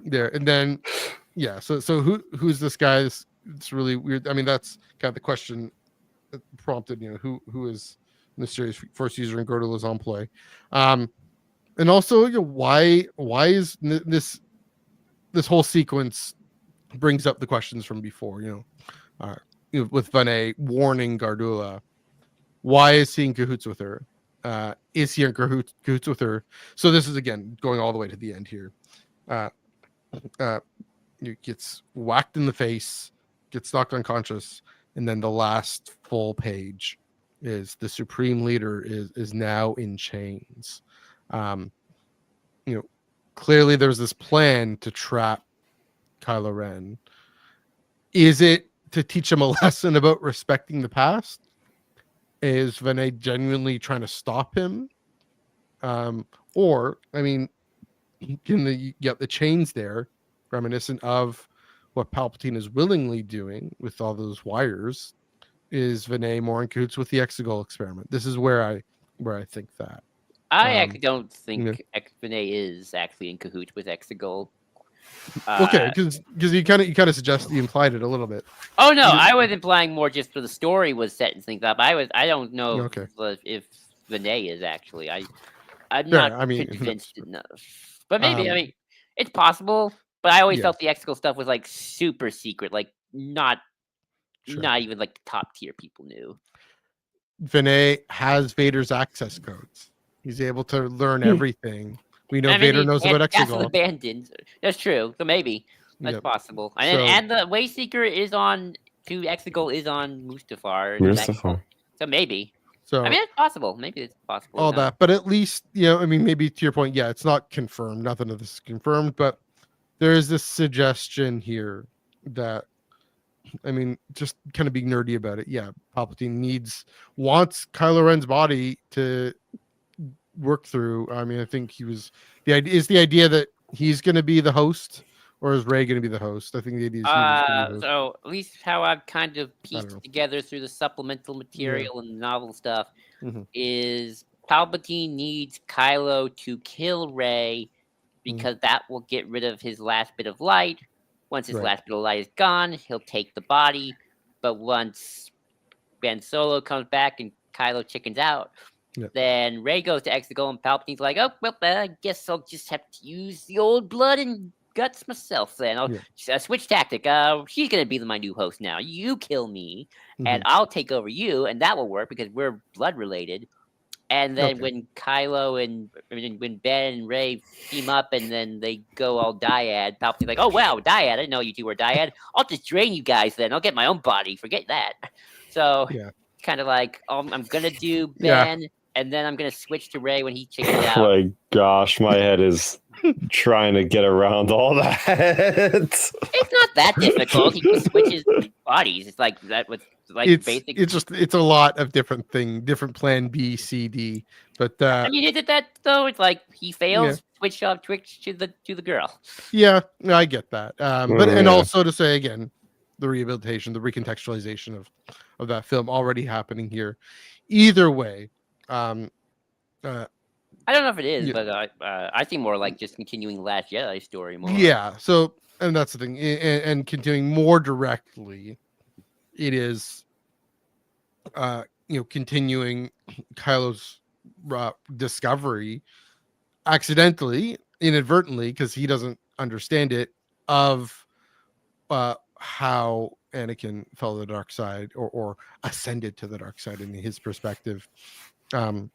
There, and then So who's this guy? It's really weird. I mean, that's kind of the question that prompted, who is mysterious force user in Gardula's employ, and also why is this whole sequence brings up the questions from before, with Vane warning Gardula. Why is he in cahoots with her? Is he in cahoots with her? So this is, again, going all the way to the end here. Gets whacked in the face, gets knocked unconscious, and then the last full page is the Supreme Leader is now in chains. Clearly there's this plan to trap Kylo Ren. Is it to teach him a lesson about respecting the past? Is Vinay genuinely trying to stop him? Or, I mean, you get the chains there, reminiscent of what Palpatine is willingly doing with all those wires. Is Vinay more in cahoots with the Exegol experiment? This is where I think that. I actually don't think yeah. Vinay is actually in cahoots with Exegol. Okay, because you kind of suggest you implied it a little bit. Oh no, I was implying more just for the story was setting things up. I don't know if Vinay is actually. I'm not convinced enough. But maybe, I mean, it's possible. But I always felt the Exegol stuff was like super secret, like not even like the top tier people knew. Vinay has Vader's access codes. He's able to learn everything. We know Vader knows about Exegol. Abandoned. That's true. So maybe that's possible. And the Wayseeker is on to Exegol is on Mustafar. So maybe. So I mean, it's possible. Maybe it's possible. All that, but at least I mean, maybe to your point, it's not confirmed. Nothing of this is confirmed, but there is this suggestion here that, I mean, just kind of being nerdy about it. Yeah, Palpatine wants Kylo Ren's body to work through. I mean, I think the idea that he's going to be the host, or is Rey going to be the host? I think the idea is so at least how I've kind of pieced it together through the supplemental material and novel stuff is Palpatine needs Kylo to kill Rey because that will get rid of his last bit of light. Once his last bit of light is gone, he'll take the body. But once Ben Solo comes back and Kylo chickens out, then Rey goes to Exegol and Palpatine's like, oh, well, I guess I'll just have to use the old blood and guts myself then. I'll switch tactic. She's going to be my new host now. You kill me, and I'll take over you, and that will work because we're blood related. And then when Kylo when Ben and Rey team up and then they go all dyad, Palpatine's like, oh, wow, dyad. I didn't know you two were dyad. I'll just drain you guys then. I'll get my own body. Forget that. So kind of like, I'm going to do Ben, and then I'm going to switch to Rey when he chickens out. Oh my gosh, my head is trying to get around all that. It's not that difficult. He can switch his bodies. It's like that with basic. It's a lot of different plan B, C, D. But I mean, is it that though? It's like he fails. Switch to the girl. Yeah, no, I get that. But and also to say again, the rehabilitation, the recontextualization of that film already happening here. Either way, I don't know if it is, but I think more like just continuing Last Jedi story more. Yeah. So, and that's the thing, and continuing more directly, it is, continuing Kylo's discovery, accidentally, inadvertently, because he doesn't understand it, of how Anakin fell to the dark side or ascended to the dark side in his perspective. Is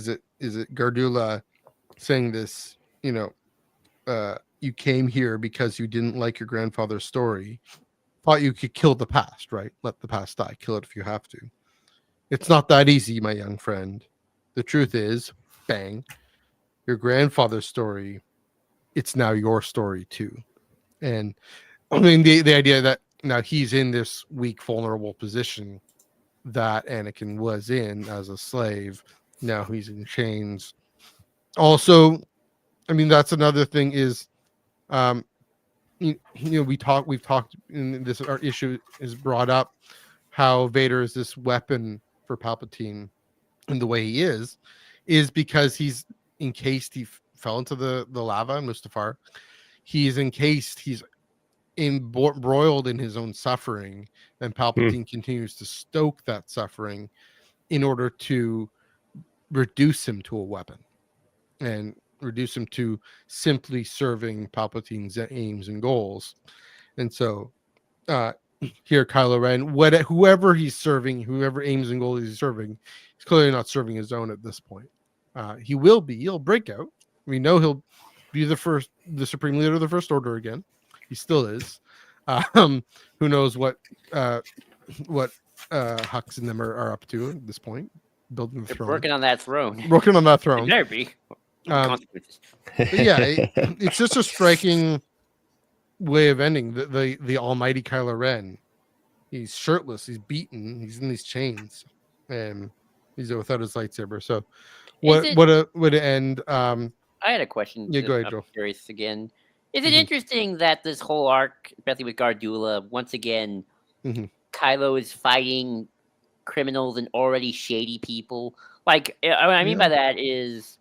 it Gardula saying this, you came here because you didn't like your grandfather's story, thought you could kill the past, right? Let the past die, kill it if you have to. It's not that easy, my young friend. The truth is, bang, your grandfather's story, it's now your story too. And I mean, the idea that now he's in this weak, vulnerable position that Anakin was in as a slave. Now he's in chains. Also, I mean, that's another thing is, we've talked in this, our issue is brought up how Vader is this weapon for Palpatine and the way he is because he's encased. He fell into the lava in Mustafar. He's encased. He's embroiled in his own suffering, and Palpatine continues to stoke that suffering in order to reduce him to a weapon and reduce him to simply serving Palpatine's aims and goals. And so here Kylo Ren, whoever he's serving, whoever aims and goals he's serving, he's clearly not serving his own at this point. He'll break out. We know he'll be the supreme leader of the First Order again. He still is. Who knows what Hux and them are up to at this point? Building the throne. Working on that throne. It better be. It's just a striking, way of ending the almighty Kylo Ren. He's shirtless, he's beaten, he's in these chains, and he's without his lightsaber. So what would it end? I had a question. Yeah, go ahead, I'm Joe. curious again. Is it interesting that this whole arc, especially with Gardula, once again, Kylo is fighting criminals and already shady people? Like, what I mean by that is,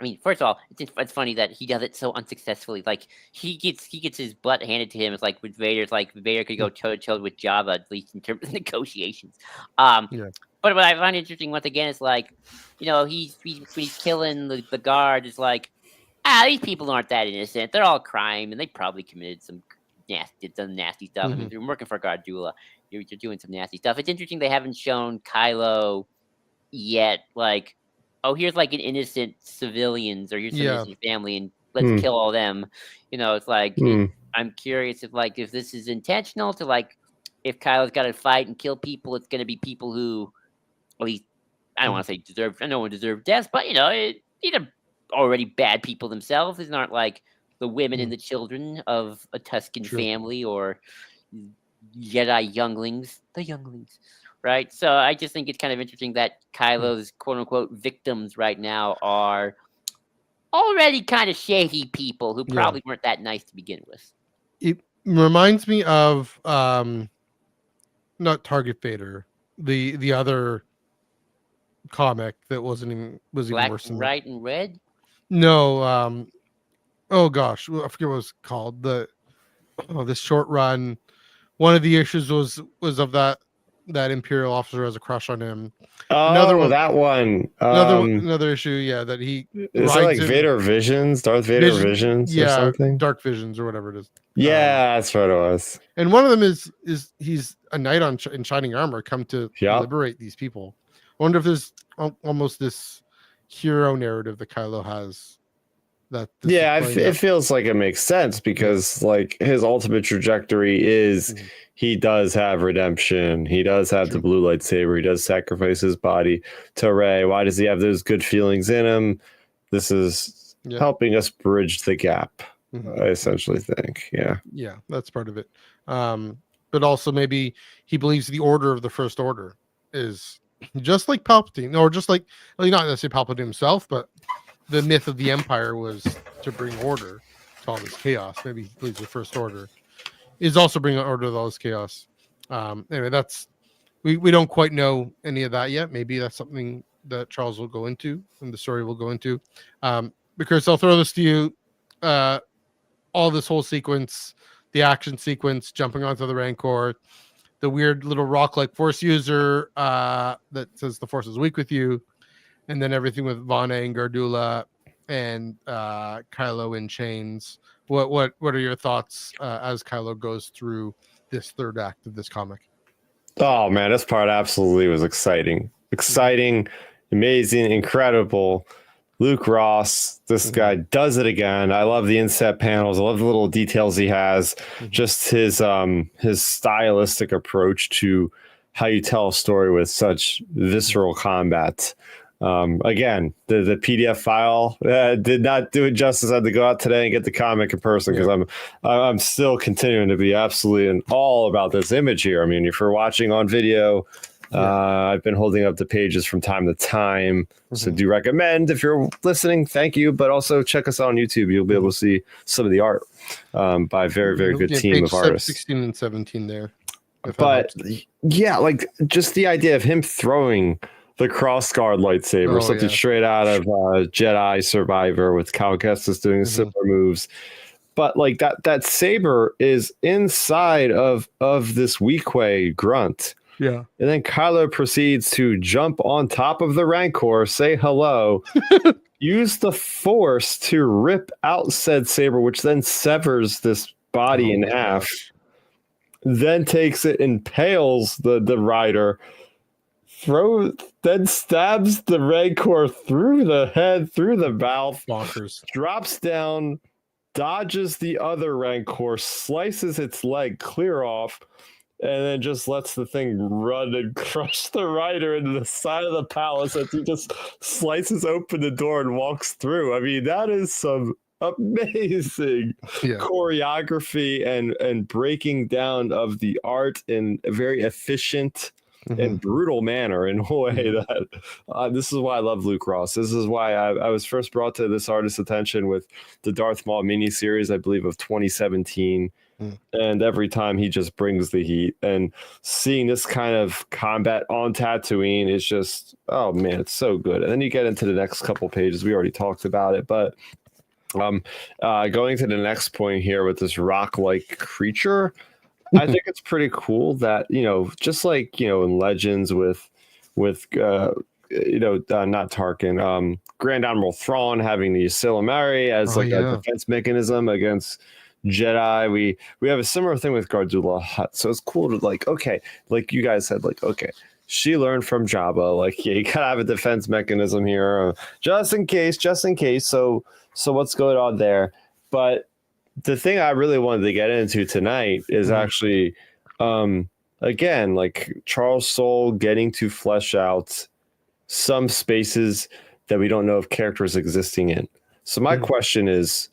I mean, first of all, it's funny that he does it so unsuccessfully. Like, he gets his butt handed to him. It's like with Vader. It's like Vader could go toe to toe with Jabba, at least in terms of negotiations. But what I find interesting, once again, is like, he's killing the guard. It's like, these people aren't that innocent. They're all crime, and they probably committed some nasty stuff. I mean, you're working for Gardula. You're doing some nasty stuff. It's interesting they haven't shown Kylo yet, like, oh, here's like an innocent civilians, or here's some innocent family, and let's kill all them. It's like, I'm curious if this is intentional to, like, if Kylo's got to fight and kill people, it's going to be people who, at least, I don't want to say no one deserves death, but these are already bad people themselves. These aren't like the women and the children of a Tuscan family or Jedi younglings, right? So I just think it's kind of interesting that Kylo's quote unquote victims right now are already kind of shady people who probably weren't that nice to begin with. It reminds me of not Target Vader, the other comic that was even Black, worse than White, and Red. No, oh gosh, I forget what it was called. This short run. One of the issues was of that Imperial officer has a crush on him. That one. Another issue, that he is it like Vader Visions, Darth Vader Visions, or something? Dark Visions or whatever it is. Yeah, that's what it was. And one of them is he's a knight in shining armor come to liberate these people. I wonder if there's almost this hero narrative that Kylo has. It feels like it makes sense because like his ultimate trajectory is he does have redemption. He does have the blue lightsaber. He does sacrifice his body to Rey. Why does he have those good feelings in him? This is helping us bridge the gap. I essentially think. Yeah, that's part of it. But also maybe he believes the order of the First Order is just like Palpatine, or just like, well, not necessarily Palpatine himself, but the myth of the Empire was to bring order to all this chaos. Maybe he believes the First Order is also bringing order to all this chaos. Anyway, that's we don't quite know any of that yet. Maybe that's something that Charles will go into and the story will go into. Because I'll throw this to you. All this whole sequence, the action sequence, jumping onto the Rancor, the weird little rock-like Force user that says the Force is weak with you, and then everything with Vana and Gardula and Kylo in chains. What are your thoughts as Kylo goes through this third act of this comic? Oh man, this part absolutely was exciting, amazing, incredible. Luke Ross, this guy does it again. I love the inset panels. I love the little details he has. Just his stylistic approach to how you tell a story with such visceral combat. Again, the PDF file did not do it justice. I had to go out today and get the comic in person because I'm still continuing to be absolutely in awe about this image here. I mean, if you're watching on video, I've been holding up the pages from time to time. So do recommend if you're listening, thank you. But also check us out on YouTube. You'll be able to see some of the art by a very, very good team of artists. 16 and 17 there. But like just the idea of him throwing the crossguard lightsaber, something straight out of Jedi Survivor with Cal Kestis doing similar moves. But like that saber is inside of this Weequay grunt. Yeah. And then Kylo proceeds to jump on top of the Rancor, say hello, use the Force to rip out said saber, which then severs this body in half. Then takes it, impales the rider, then stabs the Rancor through the head, through the mouth, drops down, dodges the other Rancor, slices its leg clear off, and then just lets the thing run and crush the rider into the side of the palace as he just slices open the door and walks through. I mean, that is some amazing Yeah. choreography and breaking down of the art in a very efficient and brutal manner in a way that this is why I love Luke Ross. This is why I was first brought to this artist's attention with the Darth Maul miniseries, I believe, of 2017. And every time he just brings the heat, and seeing this kind of combat on Tatooine is just, oh man, it's so good. And then you get into the next couple pages. We already talked about it, but going to the next point here with this rock-like creature, I think it's pretty cool that, just like, in Legends with not Tarkin, Grand Admiral Thrawn having the Ysilamari as a defense mechanism against Jedi. We have a similar thing with Gardula Hutt. So it's cool to like you guys said, she learned from Jabba. You gotta have a defense mechanism here, just in case. So what's going on there? But the thing I really wanted to get into tonight is actually, again, Charles Soule getting to flesh out some spaces that we don't know if characters existing in. So my question is,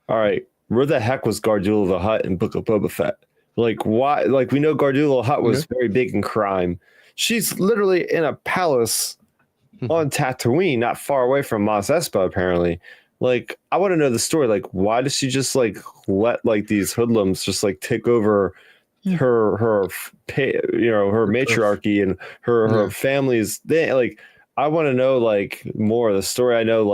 all right, where the heck was Gardula the Hutt in Book of Boba Fett? Why? We know Gardula the Hutt was very big in crime. She's literally in a palace on Tatooine, not far away from Mos Espa, apparently. I want to know the story. Why does she just let these hoodlums just take over her matriarchy and her family's? I want to know more of the story. I know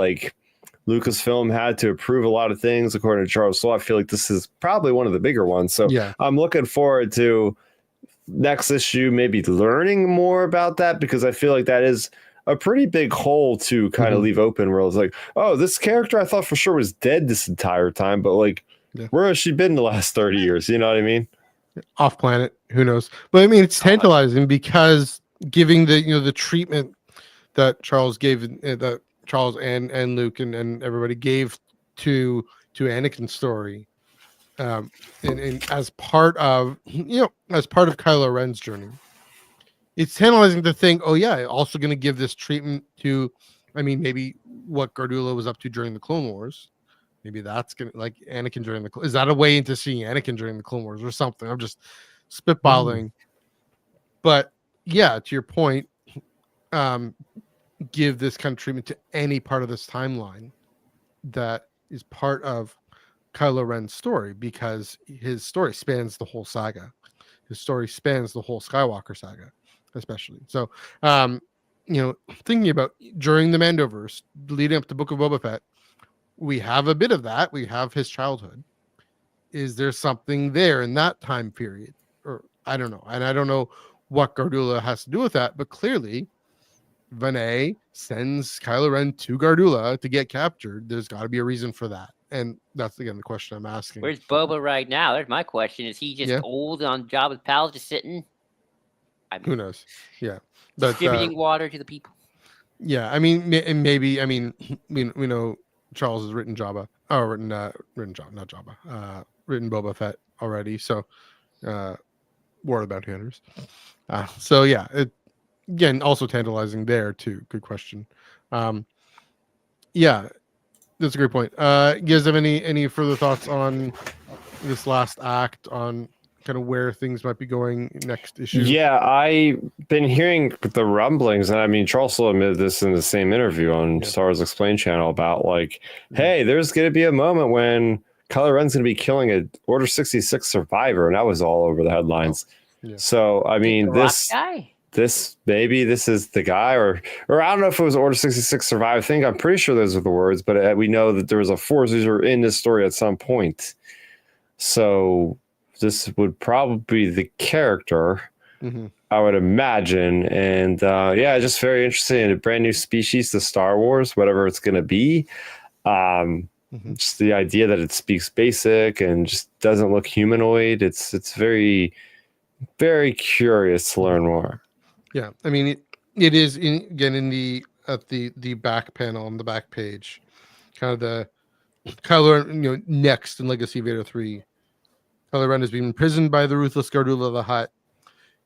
Lucasfilm had to approve a lot of things according to Charles Soule. I feel like this is probably one of the bigger ones. So I'm looking forward to next issue, maybe learning more about that, because I feel like that is a pretty big hole to kind of leave open, where it's oh, this character I thought for sure was dead this entire time, but where has she been the last 30 years? You know what I mean? Off planet, who knows? But I mean, it's tantalizing because giving the treatment that Charles gave, that Charles and Luke and everybody gave to Anakin's story, and as part of Kylo Ren's journey. It's tantalizing to think, oh yeah, also going to give this treatment to, maybe what Gardula was up to during the Clone Wars. Maybe that's going to Anakin during is that a way into seeing Anakin during the Clone Wars or something? I'm just spitballing. But yeah, to your point, give this kind of treatment to any part of this timeline that is part of Kylo Ren's story, because his story spans the whole saga. His story spans the whole Skywalker saga, especially. So, thinking about during the Mandoverse, leading up to Book of Boba Fett, we have a bit of that. We have his childhood. Is there something there in that time period? Or I don't know. And I don't know what Gardula has to do with that, but clearly Vanae sends Kylo Ren to Gardula to get captured. There's got to be a reason for that. And that's, again, the question I'm asking. Where's Boba right now? There's my question. Is he just old on Jabba's palace, just sitting? Who knows? Yeah. But, distributing water to the people. Yeah, maybe. We know Charles has written Jabba. Oh, written Jabba, not Jabba. Written Boba Fett already. So, War of the Bounty Hunters. So yeah, again, also tantalizing there too. Good question. Yeah, that's a great point. You guys have any further thoughts on this last act, on kind of where things might be going next issue? Yeah, I've been hearing the rumblings, and Charles Soule admitted this in the same interview on Star Wars Explained channel about hey, there's going to be a moment when Kylo Ren's going to be killing an Order 66 survivor, and that was all over the headlines. So this maybe this is the guy, or I don't know if it was Order 66 survivor. I'm pretty sure those are the words, but we know that there was a Force user in this story at some point. So this would probably be the character, I would imagine. And just very interesting. A brand new species to Star Wars, whatever it's going to be. Just the idea that it speaks basic and just doesn't look humanoid. It's very, very curious to learn more. Yeah, it is in the back panel on the back page, kind of the Kylo Ren, next in Legacy of Vader 3. Kylo Ren has been imprisoned by the ruthless Gardula the Hutt.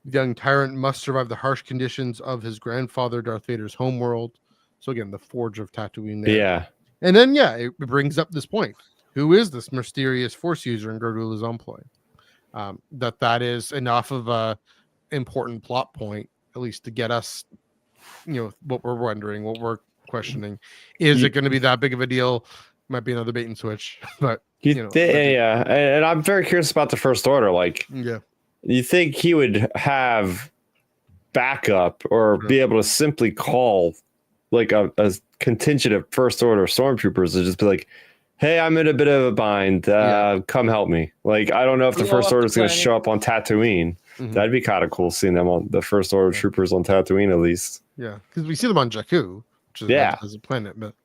The young tyrant must survive the harsh conditions of his grandfather Darth Vader's homeworld. So again, the Forge of Tatooine there. Yeah. And then it brings up this point: who is this mysterious Force user in Gordula's employ? That is enough of a important plot point, at least to get us, what we're wondering, what we're questioning. Is it going to be that big of a deal? Might be another bait and switch, but yeah. And I'm very curious about the First Order. Like, you think he would have backup or be able to simply call like a contingent of First Order stormtroopers to just be like, hey, I'm in a bit of a bind. Come help me. Like, I don't know if the First Order is going to show up on Tatooine. That'd be kind of cool seeing them on the First Order troopers on Tatooine, at least. Yeah, because we see them on Jakku, which is as a planet. But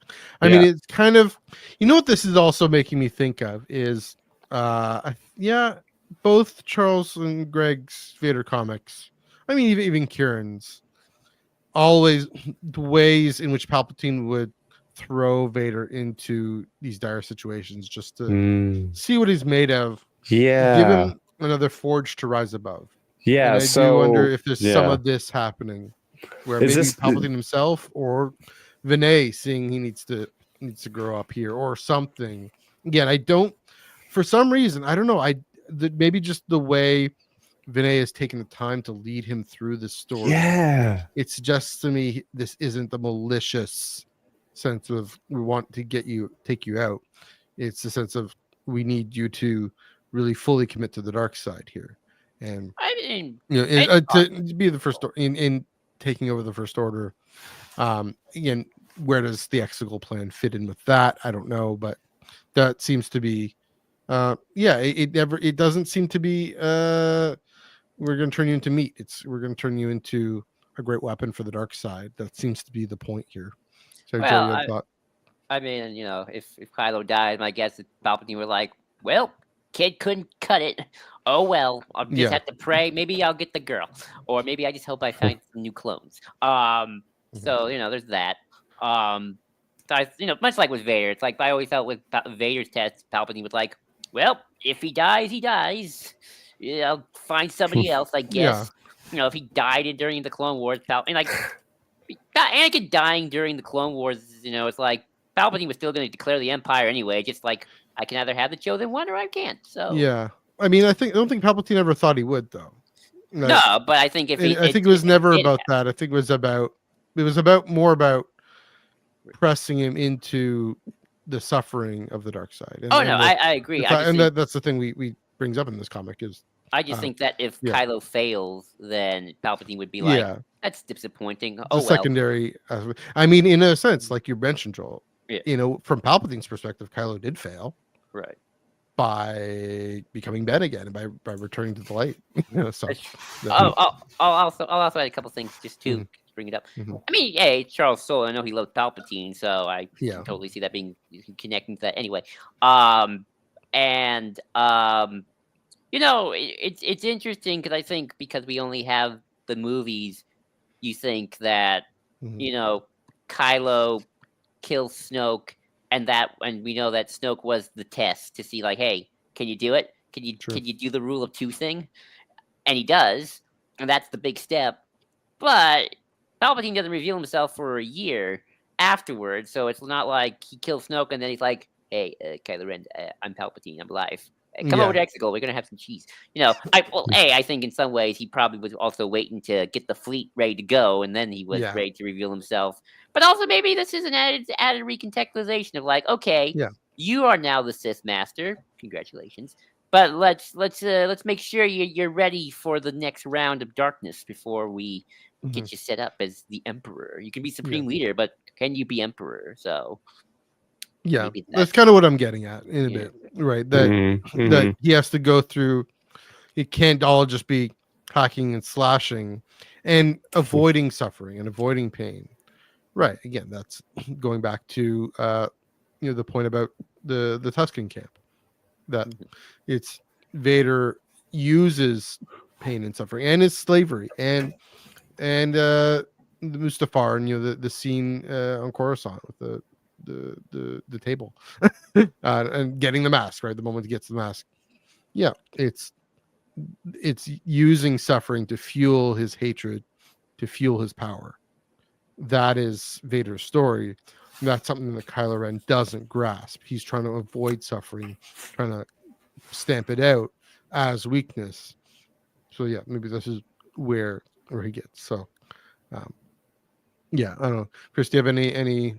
I mean, it's kind of, what this is also making me think of is, both Charles and Greg's Vader comics. I mean, even Kieran's. Always the ways in which Palpatine would throw Vader into these dire situations just to see what he's made of. Yeah. Give him another forge to rise above. Yeah. And I do wonder if there's some of this happening where maybe Palpatine himself or Vinay seeing he needs to grow up here or something. Again, for some reason, I don't know. Maybe just the way Vinay has taken the time to lead him through this story. Yeah. It suggests to me this isn't the malicious sense of we want to take you out. It's the sense of we need you to really fully commit to the dark side here. And I mean, to be the First in taking over the First Order. Again, where does the exegol plan fit in with that? I don't know, but that seems to be it doesn't seem to be we're going to turn you into meat. We're going to turn you into a great weapon for the dark side. That seems to be the point here. So, I mean, if Kylo died, my guess is Palpatine were like, well, kid couldn't cut it. Oh, well, I'll just have to pray. Maybe I'll get the girl. Or maybe I just hope I find some new clones. So, there's that. So much like with Vader, it's like I always felt with Vader's test, Palpatine was like, well, if he dies, he dies. I'll find somebody else, I guess. If he died during the Clone Wars, Anakin dying during the Clone Wars, it's like Palpatine was still going to declare the Empire anyway. Just like I can either have the chosen one or I can't. So I mean, I don't think Palpatine ever thought he would, though. No, but I think I think it was never about that. I think it was more about pressing him into the suffering of the dark side. I agree. That's the thing we brings up in this comic is. I just think that if Kylo fails, then Palpatine would be like, that's disappointing. Secondary. I mean, in a sense, like you mentioned, Joel, from Palpatine's perspective, Kylo did fail. Right. By becoming Ben again and by returning to the light. I'll also add a couple things just to bring it up. I mean, hey, Charles Soule, I know he loved Palpatine, so I can totally see that being connecting to that anyway. It's interesting because I think because we only have the movies, you think that Kylo kills Snoke, and we know that Snoke was the test to see like, hey, can you do it? Can you do the rule of two thing? And he does, and that's the big step. But Palpatine doesn't reveal himself for a year afterwards, so it's not like he kills Snoke and then he's like, hey, Kylo Ren, I'm Palpatine, I'm alive. Come over to Exegol. We're gonna have some cheese. I think in some ways he probably was also waiting to get the fleet ready to go, and then he was ready to reveal himself. But also maybe this is an added recontextualization of like, okay, you are now the Sith Master. Congratulations. But let's make sure you're ready for the next round of darkness before we get you set up as the Emperor. You can be Supreme Leader, but can you be Emperor? So. Yeah, that's kind of what I'm getting at in a bit, right? That he has to go through. It can't all just be hacking and slashing, and avoiding suffering and avoiding pain, right? Again, that's going back to the point about the Tusken camp, that it's Vader uses pain and suffering and his slavery and the Mustafar and the scene on Coruscant with the table and getting the mask, right? The moment he gets the mask, it's using suffering to fuel his hatred, to fuel his power. That is Vader's story. That's something that Kylo Ren doesn't grasp. He's trying to avoid suffering, trying to stamp it out as weakness. So yeah, maybe this is where he gets. So yeah, I don't know. Chris, do you have any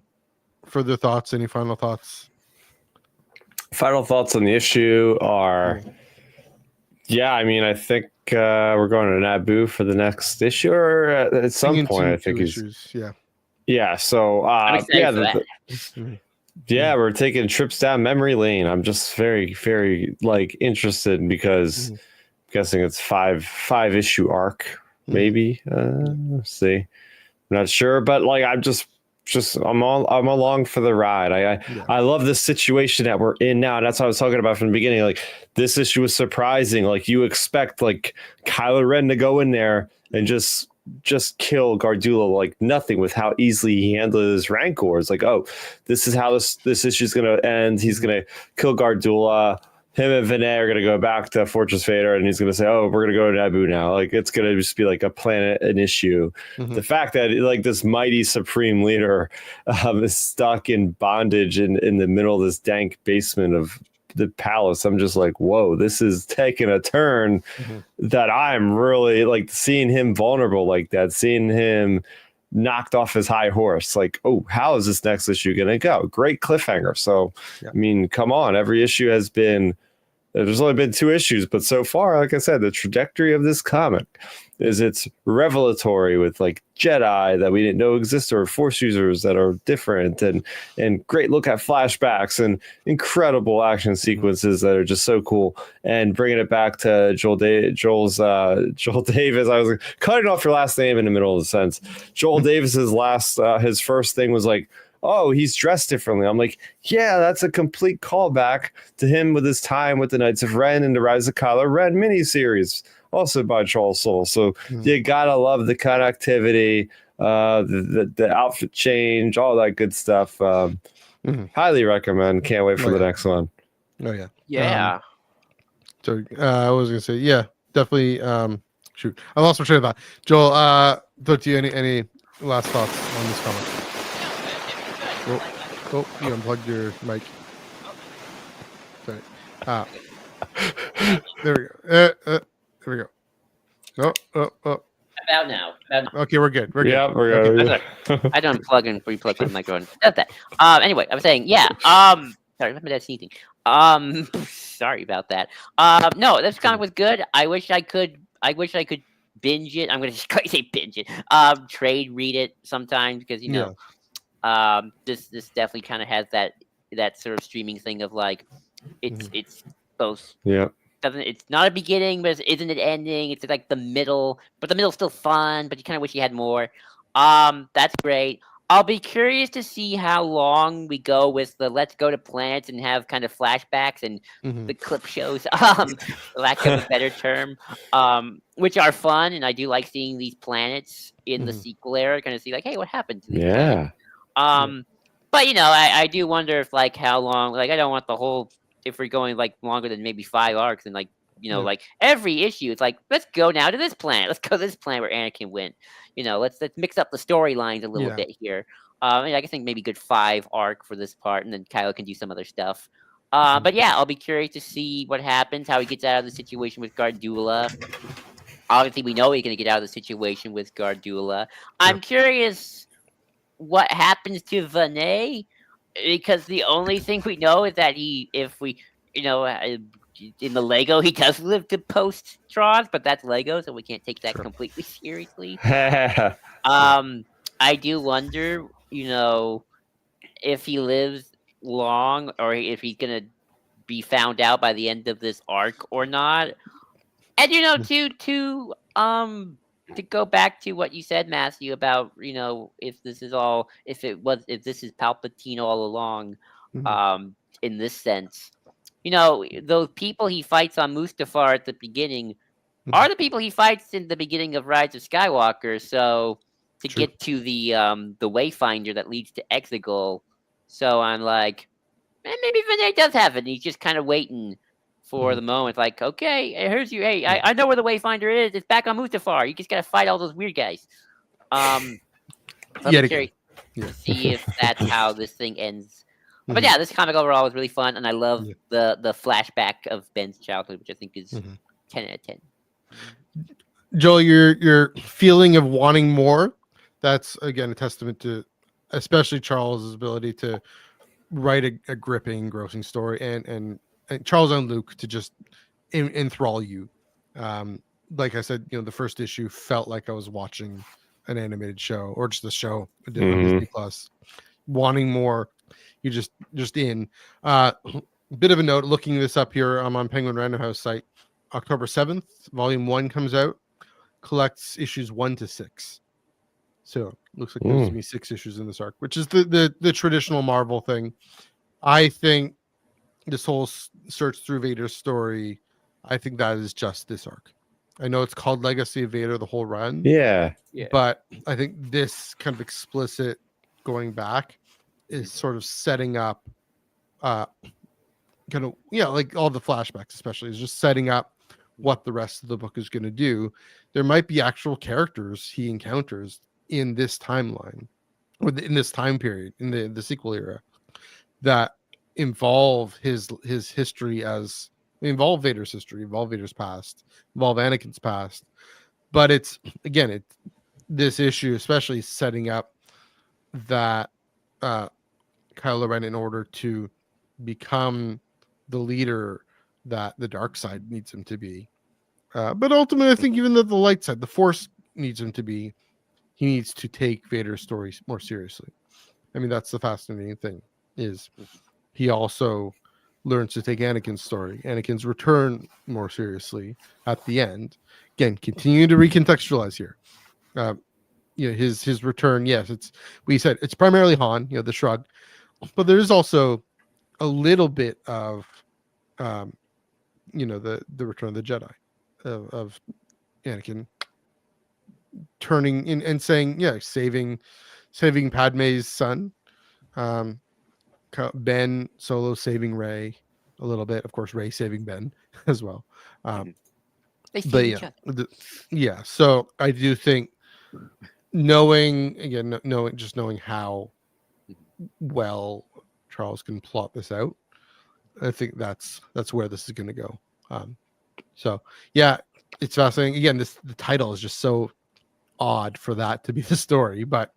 further thoughts? Any final thoughts? Final thoughts on the issue are, yeah, I mean, I think we're going to Naboo for the next issue, or at some point, I think he's issues. Yeah. Yeah, so I'm excited for that. yeah, we're taking trips down memory lane. I'm just very, very like interested because I'm guessing it's five issue arc, maybe. Let's see. I'm not sure, but like I'm I'm along for the ride. I love the situation that we're in now, and that's what I was talking about from the beginning. Like this issue was surprising. Like you expect like Kylo Ren to go in there and just kill Gardula like nothing with how easily he handled his Rancor. It's like, oh, this is how this issue is going to end. He's going to kill Gardula. Him and Vinay are going to go back to Fortress Vader, and he's going to say, oh, we're going to go to Naboo now. Like, it's going to just be like a planet, an issue. The fact that like this mighty supreme leader is stuck in bondage in the middle of this dank basement of the palace, I'm just like, whoa, this is taking a turn that I'm really like seeing him vulnerable like that, seeing him knocked off his high horse. Like, oh, how is this next issue going to go? Great cliffhanger. So, I mean, come on, every issue has been, there's only been 2 issues, but so far, like I said, the trajectory of this comic is it's revelatory with like Jedi that we didn't know existed or Force users that are different and great look at flashbacks and incredible action sequences that are just so cool, and bringing it back to Joel Davis. I was like, cutting off your last name in the middle of the sentence. Joel Davis's his first thing was like, oh, he's dressed differently. I'm like, yeah, that's a complete callback to him with his time with the Knights of Ren and the Rise of Kylo Ren miniseries, also by Charles Soule. So you gotta love the connectivity, the outfit change, all that good stuff. Highly recommend. Can't wait for the next one. Oh yeah. Yeah. So I was gonna say, yeah, definitely. Shoot, I lost my train of thought. Joel, do you any last thoughts on this comic? Oh, you unplugged your mic. Sorry. There we go. There we go. Oh. About now. Okay, we're good. We're good. Yeah, we're good. Okay. I don't plug and replug my microphone. Does that. Anyway, I was saying, yeah. Sorry, my dad's sneezing. Sorry about that. No, this comic was good. I wish I could binge it. I'm gonna just say binge it. Trade read it sometimes because you know. This definitely kind of has that sort of streaming thing of like it's both. Yeah. It's not a beginning, but isn't it ending? It's like the middle, but the middle's still fun, but you kind of wish you had more. That's great. I'll be curious to see how long we go with the let's go to planets and have kind of flashbacks and the clip shows, for lack of a better term, which are fun, and I do like seeing these planets in the sequel era, kind of see like, hey, what happened to these planets? But you know, I do wonder if like how long, like I don't want the whole, if we're going like longer than maybe 5 arcs and like, you know, like every issue, it's like, let's go now to this planet. Let's go to this planet where Anakin went. You know, let's mix up the storylines a little bit here. I think maybe good 5 arc for this part, and then Kylo can do some other stuff. But yeah, I'll be curious to see what happens, how he gets out of the situation with Gardula. Obviously, we know he's going to get out of the situation with Gardula. I'm curious what happens to Vinay, because the only thing we know is that in the Lego he does live to post Tron, but that's Lego, so we can't take that completely seriously. I do wonder, you know, if he lives long or if he's gonna be found out by the end of this arc or not. And you know, to go back to what you said, Matthew, about, you know, if this is Palpatine all along, in this sense, you know, those people he fights on Mustafar at the beginning are the people he fights in the beginning of Rise of Skywalker. So to get to the Wayfinder that leads to Exegol, so I'm like, maybe Vinay does have it. And he's just kind of waiting for the moment, like, okay, here's you. Hey, I know where the Wayfinder is. It's back on Mustafar. You just gotta fight all those weird guys. Yeah. to see if that's how this thing ends. But Mhm. yeah, this comic overall was really fun, and I love Yeah. the flashback of Ben's childhood, which I think is Mhm. 10 out of 10. Joel, your feeling of wanting more, that's again a testament to especially Charles's ability to write a gripping, engrossing story, and Charles and Luke to just enthrall you. Like I said, the first issue felt like I was watching an animated show or just a show on Disney Plus. Wanting more, you just in. Bit of a note, looking this up here, I'm on Penguin Random House site. October 7th, Volume 1 comes out, collects issues 1 to 6. So looks like there's gonna be 6 issues in this arc, which is the traditional Marvel thing. I think this whole search through Vader's story, I think that is just this arc. I know it's called Legacy of Vader, the whole run. Yeah. But I think this kind of explicit going back is sort of setting up like all the flashbacks especially is just setting up what the rest of the book is going to do. There might be actual characters he encounters in this timeline or in this time period in the sequel era that involve his history, as involve Vader's history, involve Vader's past, involve Anakin's past. But it's again, this issue especially setting up that Kylo Ren, in order to become the leader that the dark side needs him to be, but ultimately I think even that the light side, the Force, needs him to be, he needs to take Vader's story more seriously. I mean, that's the fascinating thing, is he also learns to take Anakin's story, Anakin's return, more seriously at the end. Again, continue to recontextualize here. His return, yes, we said it's primarily Han, the shrug, but there is also a little bit of the return of the Jedi, of Anakin turning in and saying, saving Padme's son, Ben Solo saving Rey a little bit, of course Rey saving Ben as well. They But feed each other. So I do think knowing how well Charles can plot this out, I think that's where this is going to go. So yeah, it's fascinating. Again, the title is just so odd for that to be the story, but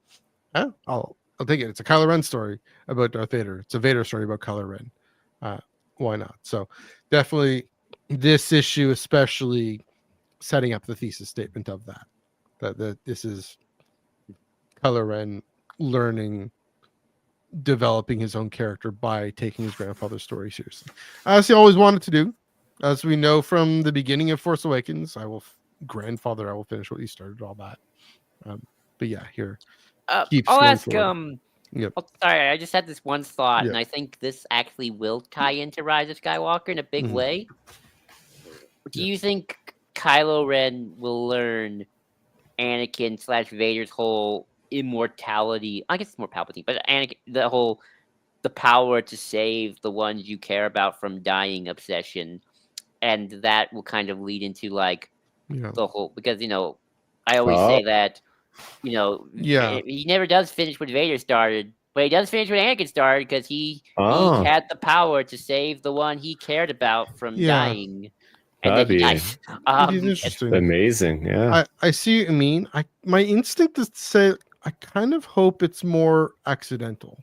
I'll take it. It's a Kylo Ren story about Darth Vader. It's a Vader story about Kylo Ren. Why not? So definitely this issue, especially setting up the thesis statement of that this is Kylo Ren learning, developing his own character by taking his grandfather's story seriously, as he always wanted to do. As we know from the beginning of Force Awakens, I will finish what you started, all that. But yeah, here keeps I'll going ask. forward. Yep. Oh, sorry, I just had this one thought, Yeah. and I think this actually will tie into Rise of Skywalker in a big way. Do you think Kylo Ren will learn Anakin / Vader's whole immortality? I guess it's more Palpatine, but Anakin, the power to save the ones you care about from dying obsession, and that will kind of lead into the whole, because I always say that he never does finish what Vader started, but he does finish what Anakin started, because he had the power to save the one he cared about from dying, and then he dies. It is interesting. Amazing. Yeah. I see what you mean. My instinct is to say I kind of hope it's more accidental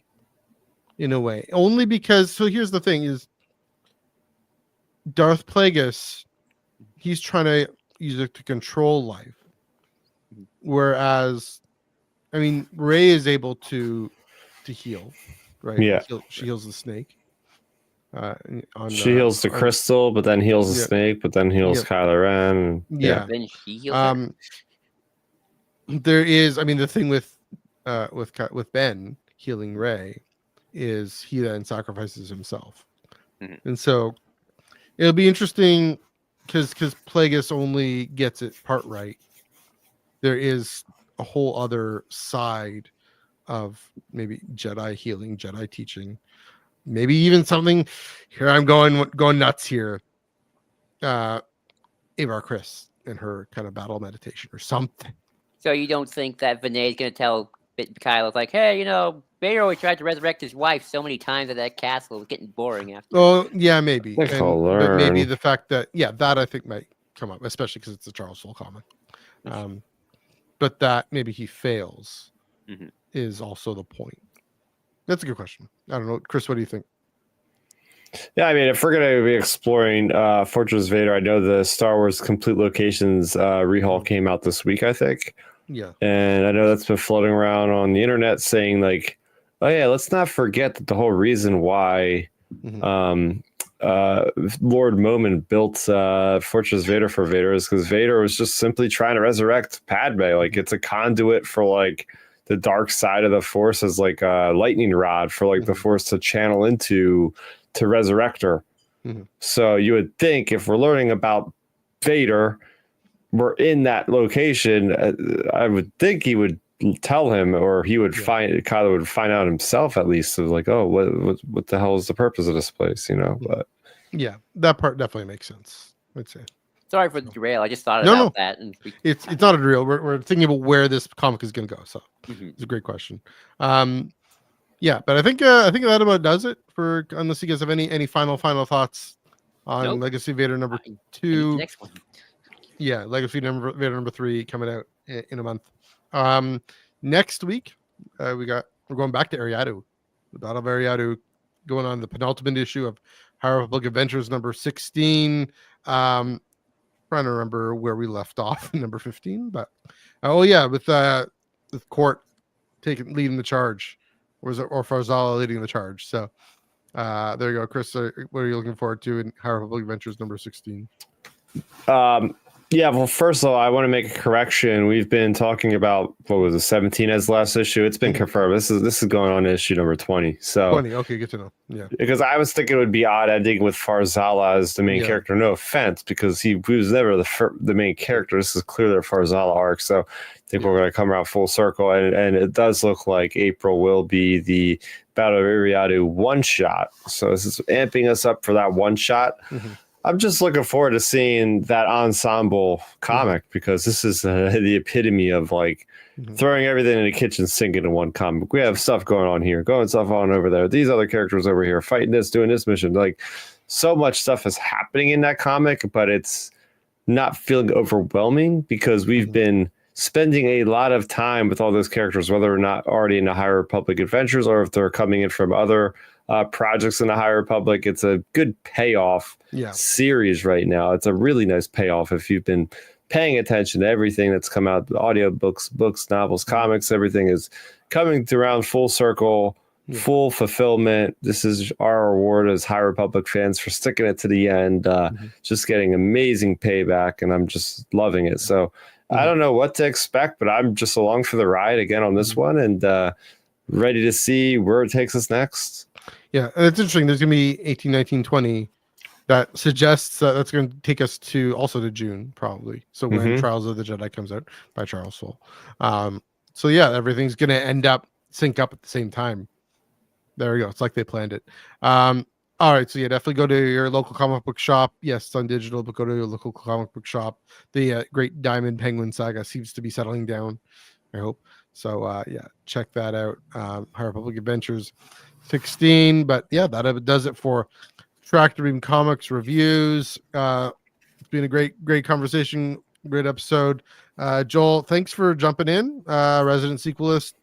in a way, only because, so here's the thing, is Darth Plagueis, he's trying to use it to control life, whereas Rey is able to heal, right? Yeah. She heals the snake. She heals the crystal, but then heals the snake, but then heals Kylo Ren. Then she heals her. There is, the thing with Ben healing Rey is he then sacrifices himself, and so it'll be interesting because Plagueis only gets it part right. There is a whole other side of maybe Jedi healing, Jedi teaching, maybe even something. Here I'm going nuts here. Avar Chris and her kind of battle meditation or something. So you don't think that Vinay is going to tell Kylo's like, hey, Vader always tried to resurrect his wife so many times that that castle was getting boring after. Oh, yeah, maybe. Nicole But maybe learn. the fact that, that I think might come up, especially because it's a Charles Soule comic. But that maybe he fails is also the point. That's a good question. I don't know. Chris, what do you think? Yeah, I mean, if we're going to be exploring Fortress Vader, I know the Star Wars Complete Locations rehaul came out this week, I think. Yeah. And I know that's been floating around on the internet saying, like, oh, yeah, let's not forget that the whole reason why Lord Momin built Fortress Vader for Vader is because Vader was just simply trying to resurrect Padme. Like, it's a conduit for, like, the dark side of the Force as, like, a lightning rod for, like, the Force to channel into to resurrect her. So you would think if we're learning about Vader, we're in that location, I would think he would tell him, or he would Kylo would find out himself at least. So like, oh, what the hell is the purpose of this place? But yeah, that part definitely makes sense, I'd say. Sorry for the derail. I just thought about that. And it's not a drill. We're thinking about where this comic is going to go. So it's a great question. Yeah, but I think that about does it for. Unless you guys have any final thoughts on Legacy Vader number 2. The next one. Yeah, Legacy Vader number 3 coming out in a month. Next week, we're going back to Ariadu, the Battle of Ariadu, going on the penultimate issue of High Republic Adventures number 16. Trying to remember where we left off in number 15, but with Court leading the charge, or Farzala leading the charge. So there you go, Chris. What are you looking forward to in High Republic Adventures number 16? Yeah, well, first of all, I want to make a correction. We've been talking about, what was it, 17 as the last issue. It's been confirmed. This is going on to issue number 20. So 20. Okay, good to know. Yeah, because I was thinking it would be odd ending with Farzala as the main character. No offense, because he was never the main character. This is clearly a Farzala arc. So I think we're going to come around full circle, and it does look like April will be the Battle of Ariadu one shot. So this is amping us up for that one shot. I'm just looking forward to seeing that ensemble comic because this is the epitome of like throwing everything in the kitchen sink into one comic. We have stuff going on here, going stuff on over there. These other characters over here fighting this, doing this mission. Like so much stuff is happening in that comic, but it's not feeling overwhelming because we've been spending a lot of time with all those characters, whether or not already in the High Republic Adventures or if they're coming in from other projects in the High Republic. It's a good payoff series right now. It's a really nice payoff if you've been paying attention to everything that's come out, audiobooks, books, novels, comics. Everything is coming around full circle, full fulfillment. This is our reward as High Republic fans for sticking it to the end, just getting amazing payback, and I'm just loving it. So I don't know what to expect, but I'm just along for the ride again on this one and ready to see where it takes us next. Yeah, and it's interesting. There's going to be 18, 19, 20 that suggests that that's going to take us to June, probably. So when Trials of the Jedi comes out by Charles Soule. So yeah, everything's going to sync up at the same time. There we go. It's like they planned it. All right, so yeah, definitely go to your local comic book shop. Yes, it's on digital, but go to your local comic book shop. The Great Diamond Penguin saga seems to be settling down, I hope. So yeah, check that out. High Republic Adventures 16. But yeah, that does it for Tractor Beam Comics reviews. It's been a great conversation, great episode. Joel, thanks for jumping in, resident sequelist.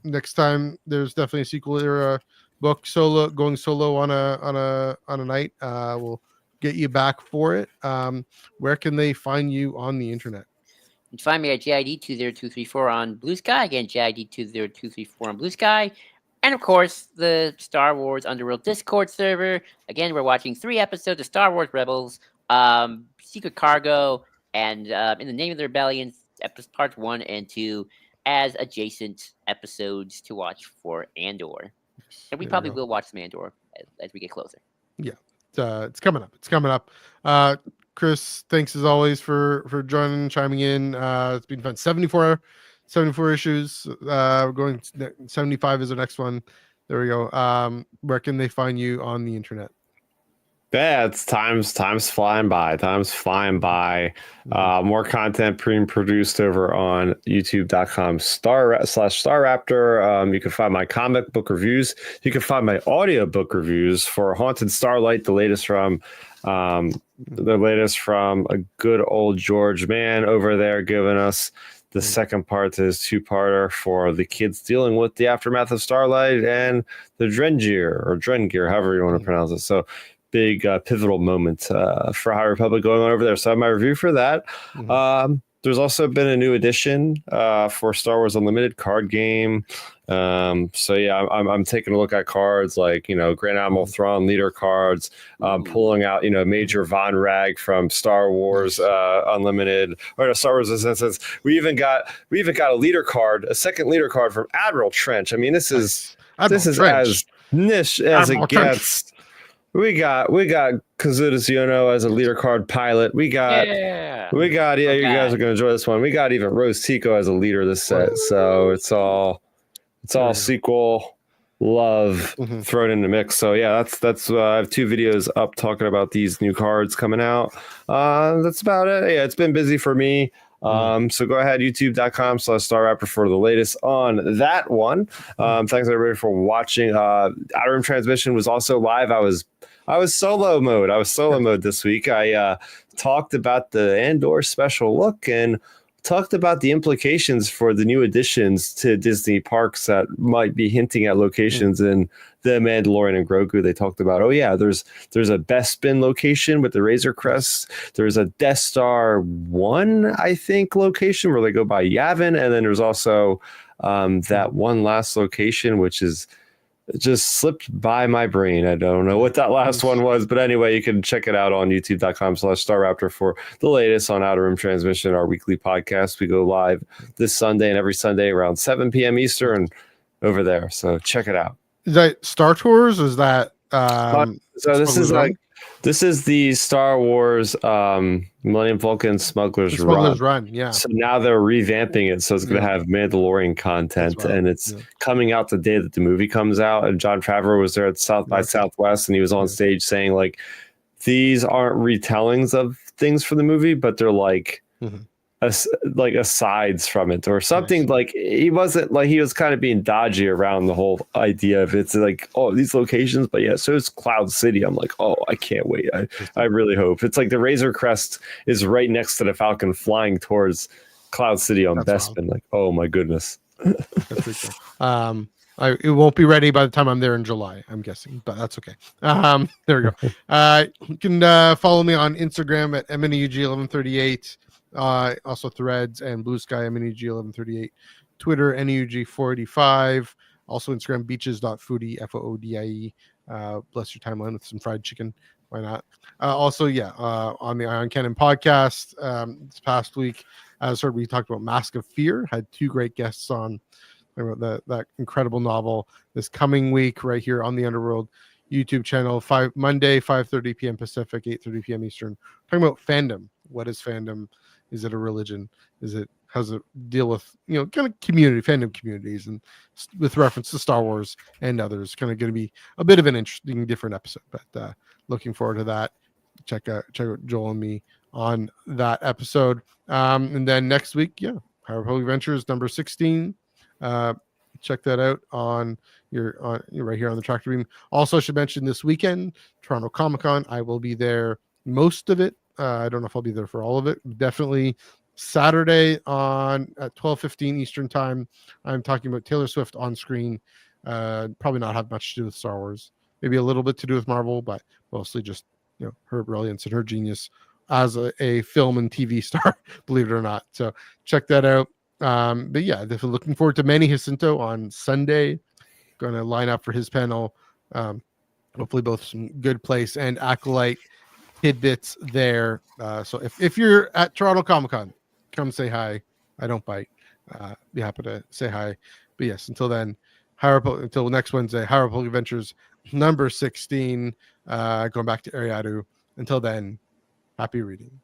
Next time there's definitely a sequel era book going solo on a night. We'll get you back for it. Where can they find you on the internet? You can find me at JID20234 on Blue Sky. Again, JID20234 on Blue Sky. And of course, the Star Wars Underworld Discord server. Again, we're watching 3 episodes of Star Wars Rebels, Secret Cargo, and In the Name of the Rebellion, parts 1 and 2, as adjacent episodes to watch for Andor. And we probably will watch some Andor as we get closer. Yeah, it's coming up. It's coming up. Chris, thanks as always for joining, chiming in. It's been fun. 74 issues. We're going 75 is the next one. There we go. Where can they find you on the internet? Yeah, it's time's flying by. Time's flying by. More content being produced over on youtube.com/Star Raptor. You can find my comic book reviews. You can find my audio book reviews for Haunted Starlight, the latest from a good old George Mann over there, giving us the second part to his two-parter for the kids dealing with the aftermath of Starlight and the Drengir, however you want to pronounce it. So big pivotal moment for High Republic going on over there. So I have my review for that. There's also been a new edition for Star Wars Unlimited card game. So yeah, I'm taking a look at cards like, Grand Admiral Thrawn leader cards, pulling out, Major Von Rag from Star Wars Unlimited, or Star Wars Resistance. We even got a leader card, a second leader card from Admiral Trench. I mean, this is as niche as it gets. We got Kazuda Siono as a leader card pilot. You guys are gonna enjoy this one. We got even Rose Tico as a leader this set. So it's all sequel love thrown in the mix. So yeah, that's I have 2 videos up talking about these new cards coming out. That's about it. Yeah, it's been busy for me. So go ahead, youtube.com/StarRaptor for the latest on that one. Thanks everybody for watching. Outer Rim Transmission was also live. I was solo mode. This week. I talked about the Andor special look and talked about the implications for the new additions to Disney parks that might be hinting at locations in The Mandalorian and Grogu. They talked about, there's a Bespin location with the Razor Crest. There's a Death Star 1, I think, location where they go by Yavin. And then there's also that one last location, which is just slipped by my brain. I don't know what that last one was, but anyway, you can check it out on youtube.com/StarRaptor for the latest on Outer Rim Transmission, our weekly podcast. We go live this Sunday and every Sunday around 7 p.m. Eastern over there. So check it out. Is that Star Tours? Is that so this is the Star Wars Millennium Falcon Smuggler's Run. Yeah. So now they're revamping it, so it's going to have Mandalorian content, and it's coming out the day that the movie comes out. And Jon Favreau was there at South by Southwest, and he was on stage saying, like, these aren't retellings of things from the movie, but they're like asides from it or something. Like, he wasn't like, he was kind of being dodgy around the whole idea of it's like, these locations, but so it's Cloud City. I'm like, I can't wait. I really hope it's like the Razor Crest is right next to the Falcon flying towards Cloud City on Bespin. Like, oh my goodness. That's pretty cool. It won't be ready by the time I'm there in July, I'm guessing, but that's okay. There we go. You can follow me on Instagram at MNEUG1138. Also Threads and Blue Sky MNEG1138, Twitter NEUG485, also Instagram beaches.foodie FOODIE. Bless your timeline with some fried chicken. Why not? Also, on the Ion Cannon podcast this past week, as heard, we talked about Mask of Fear. Had 2 great guests on about that incredible novel. This coming week, right here on the Underworld YouTube channel, Monday 5:30 p.m. Pacific, 8:30 p.m. Eastern. Talking about fandom. What is fandom? Is it a religion? How's it deal with, kind of fandom communities, and with reference to Star Wars and others? Kind of going to be a bit of an interesting, different episode, but looking forward to that. Check out Joel and me on that episode. And then next week, High Republic Adventures number 16. Check that out on your right here on the Tractor Beam. Also, I should mention this weekend, Toronto Comic-Con. I will be there most of it. I don't know if I'll be there for all of it. Definitely Saturday at 12:15 Eastern time. I'm talking about Taylor Swift on screen. Probably not have much to do with Star Wars. Maybe a little bit to do with Marvel, but mostly just her brilliance and her genius as a film and TV star, believe it or not. So check that out. But yeah, definitely looking forward to Manny Jacinto on Sunday. Going to line up for his panel. Hopefully both some good place and Acolyte tidbits there. So if you're at Toronto Comic-Con, come say hi. I don't bite. Be happy to say hi. But yes, until then, until next Wednesday, High Republic Adventures number 16. Going back to Ariadu. Until then, happy reading.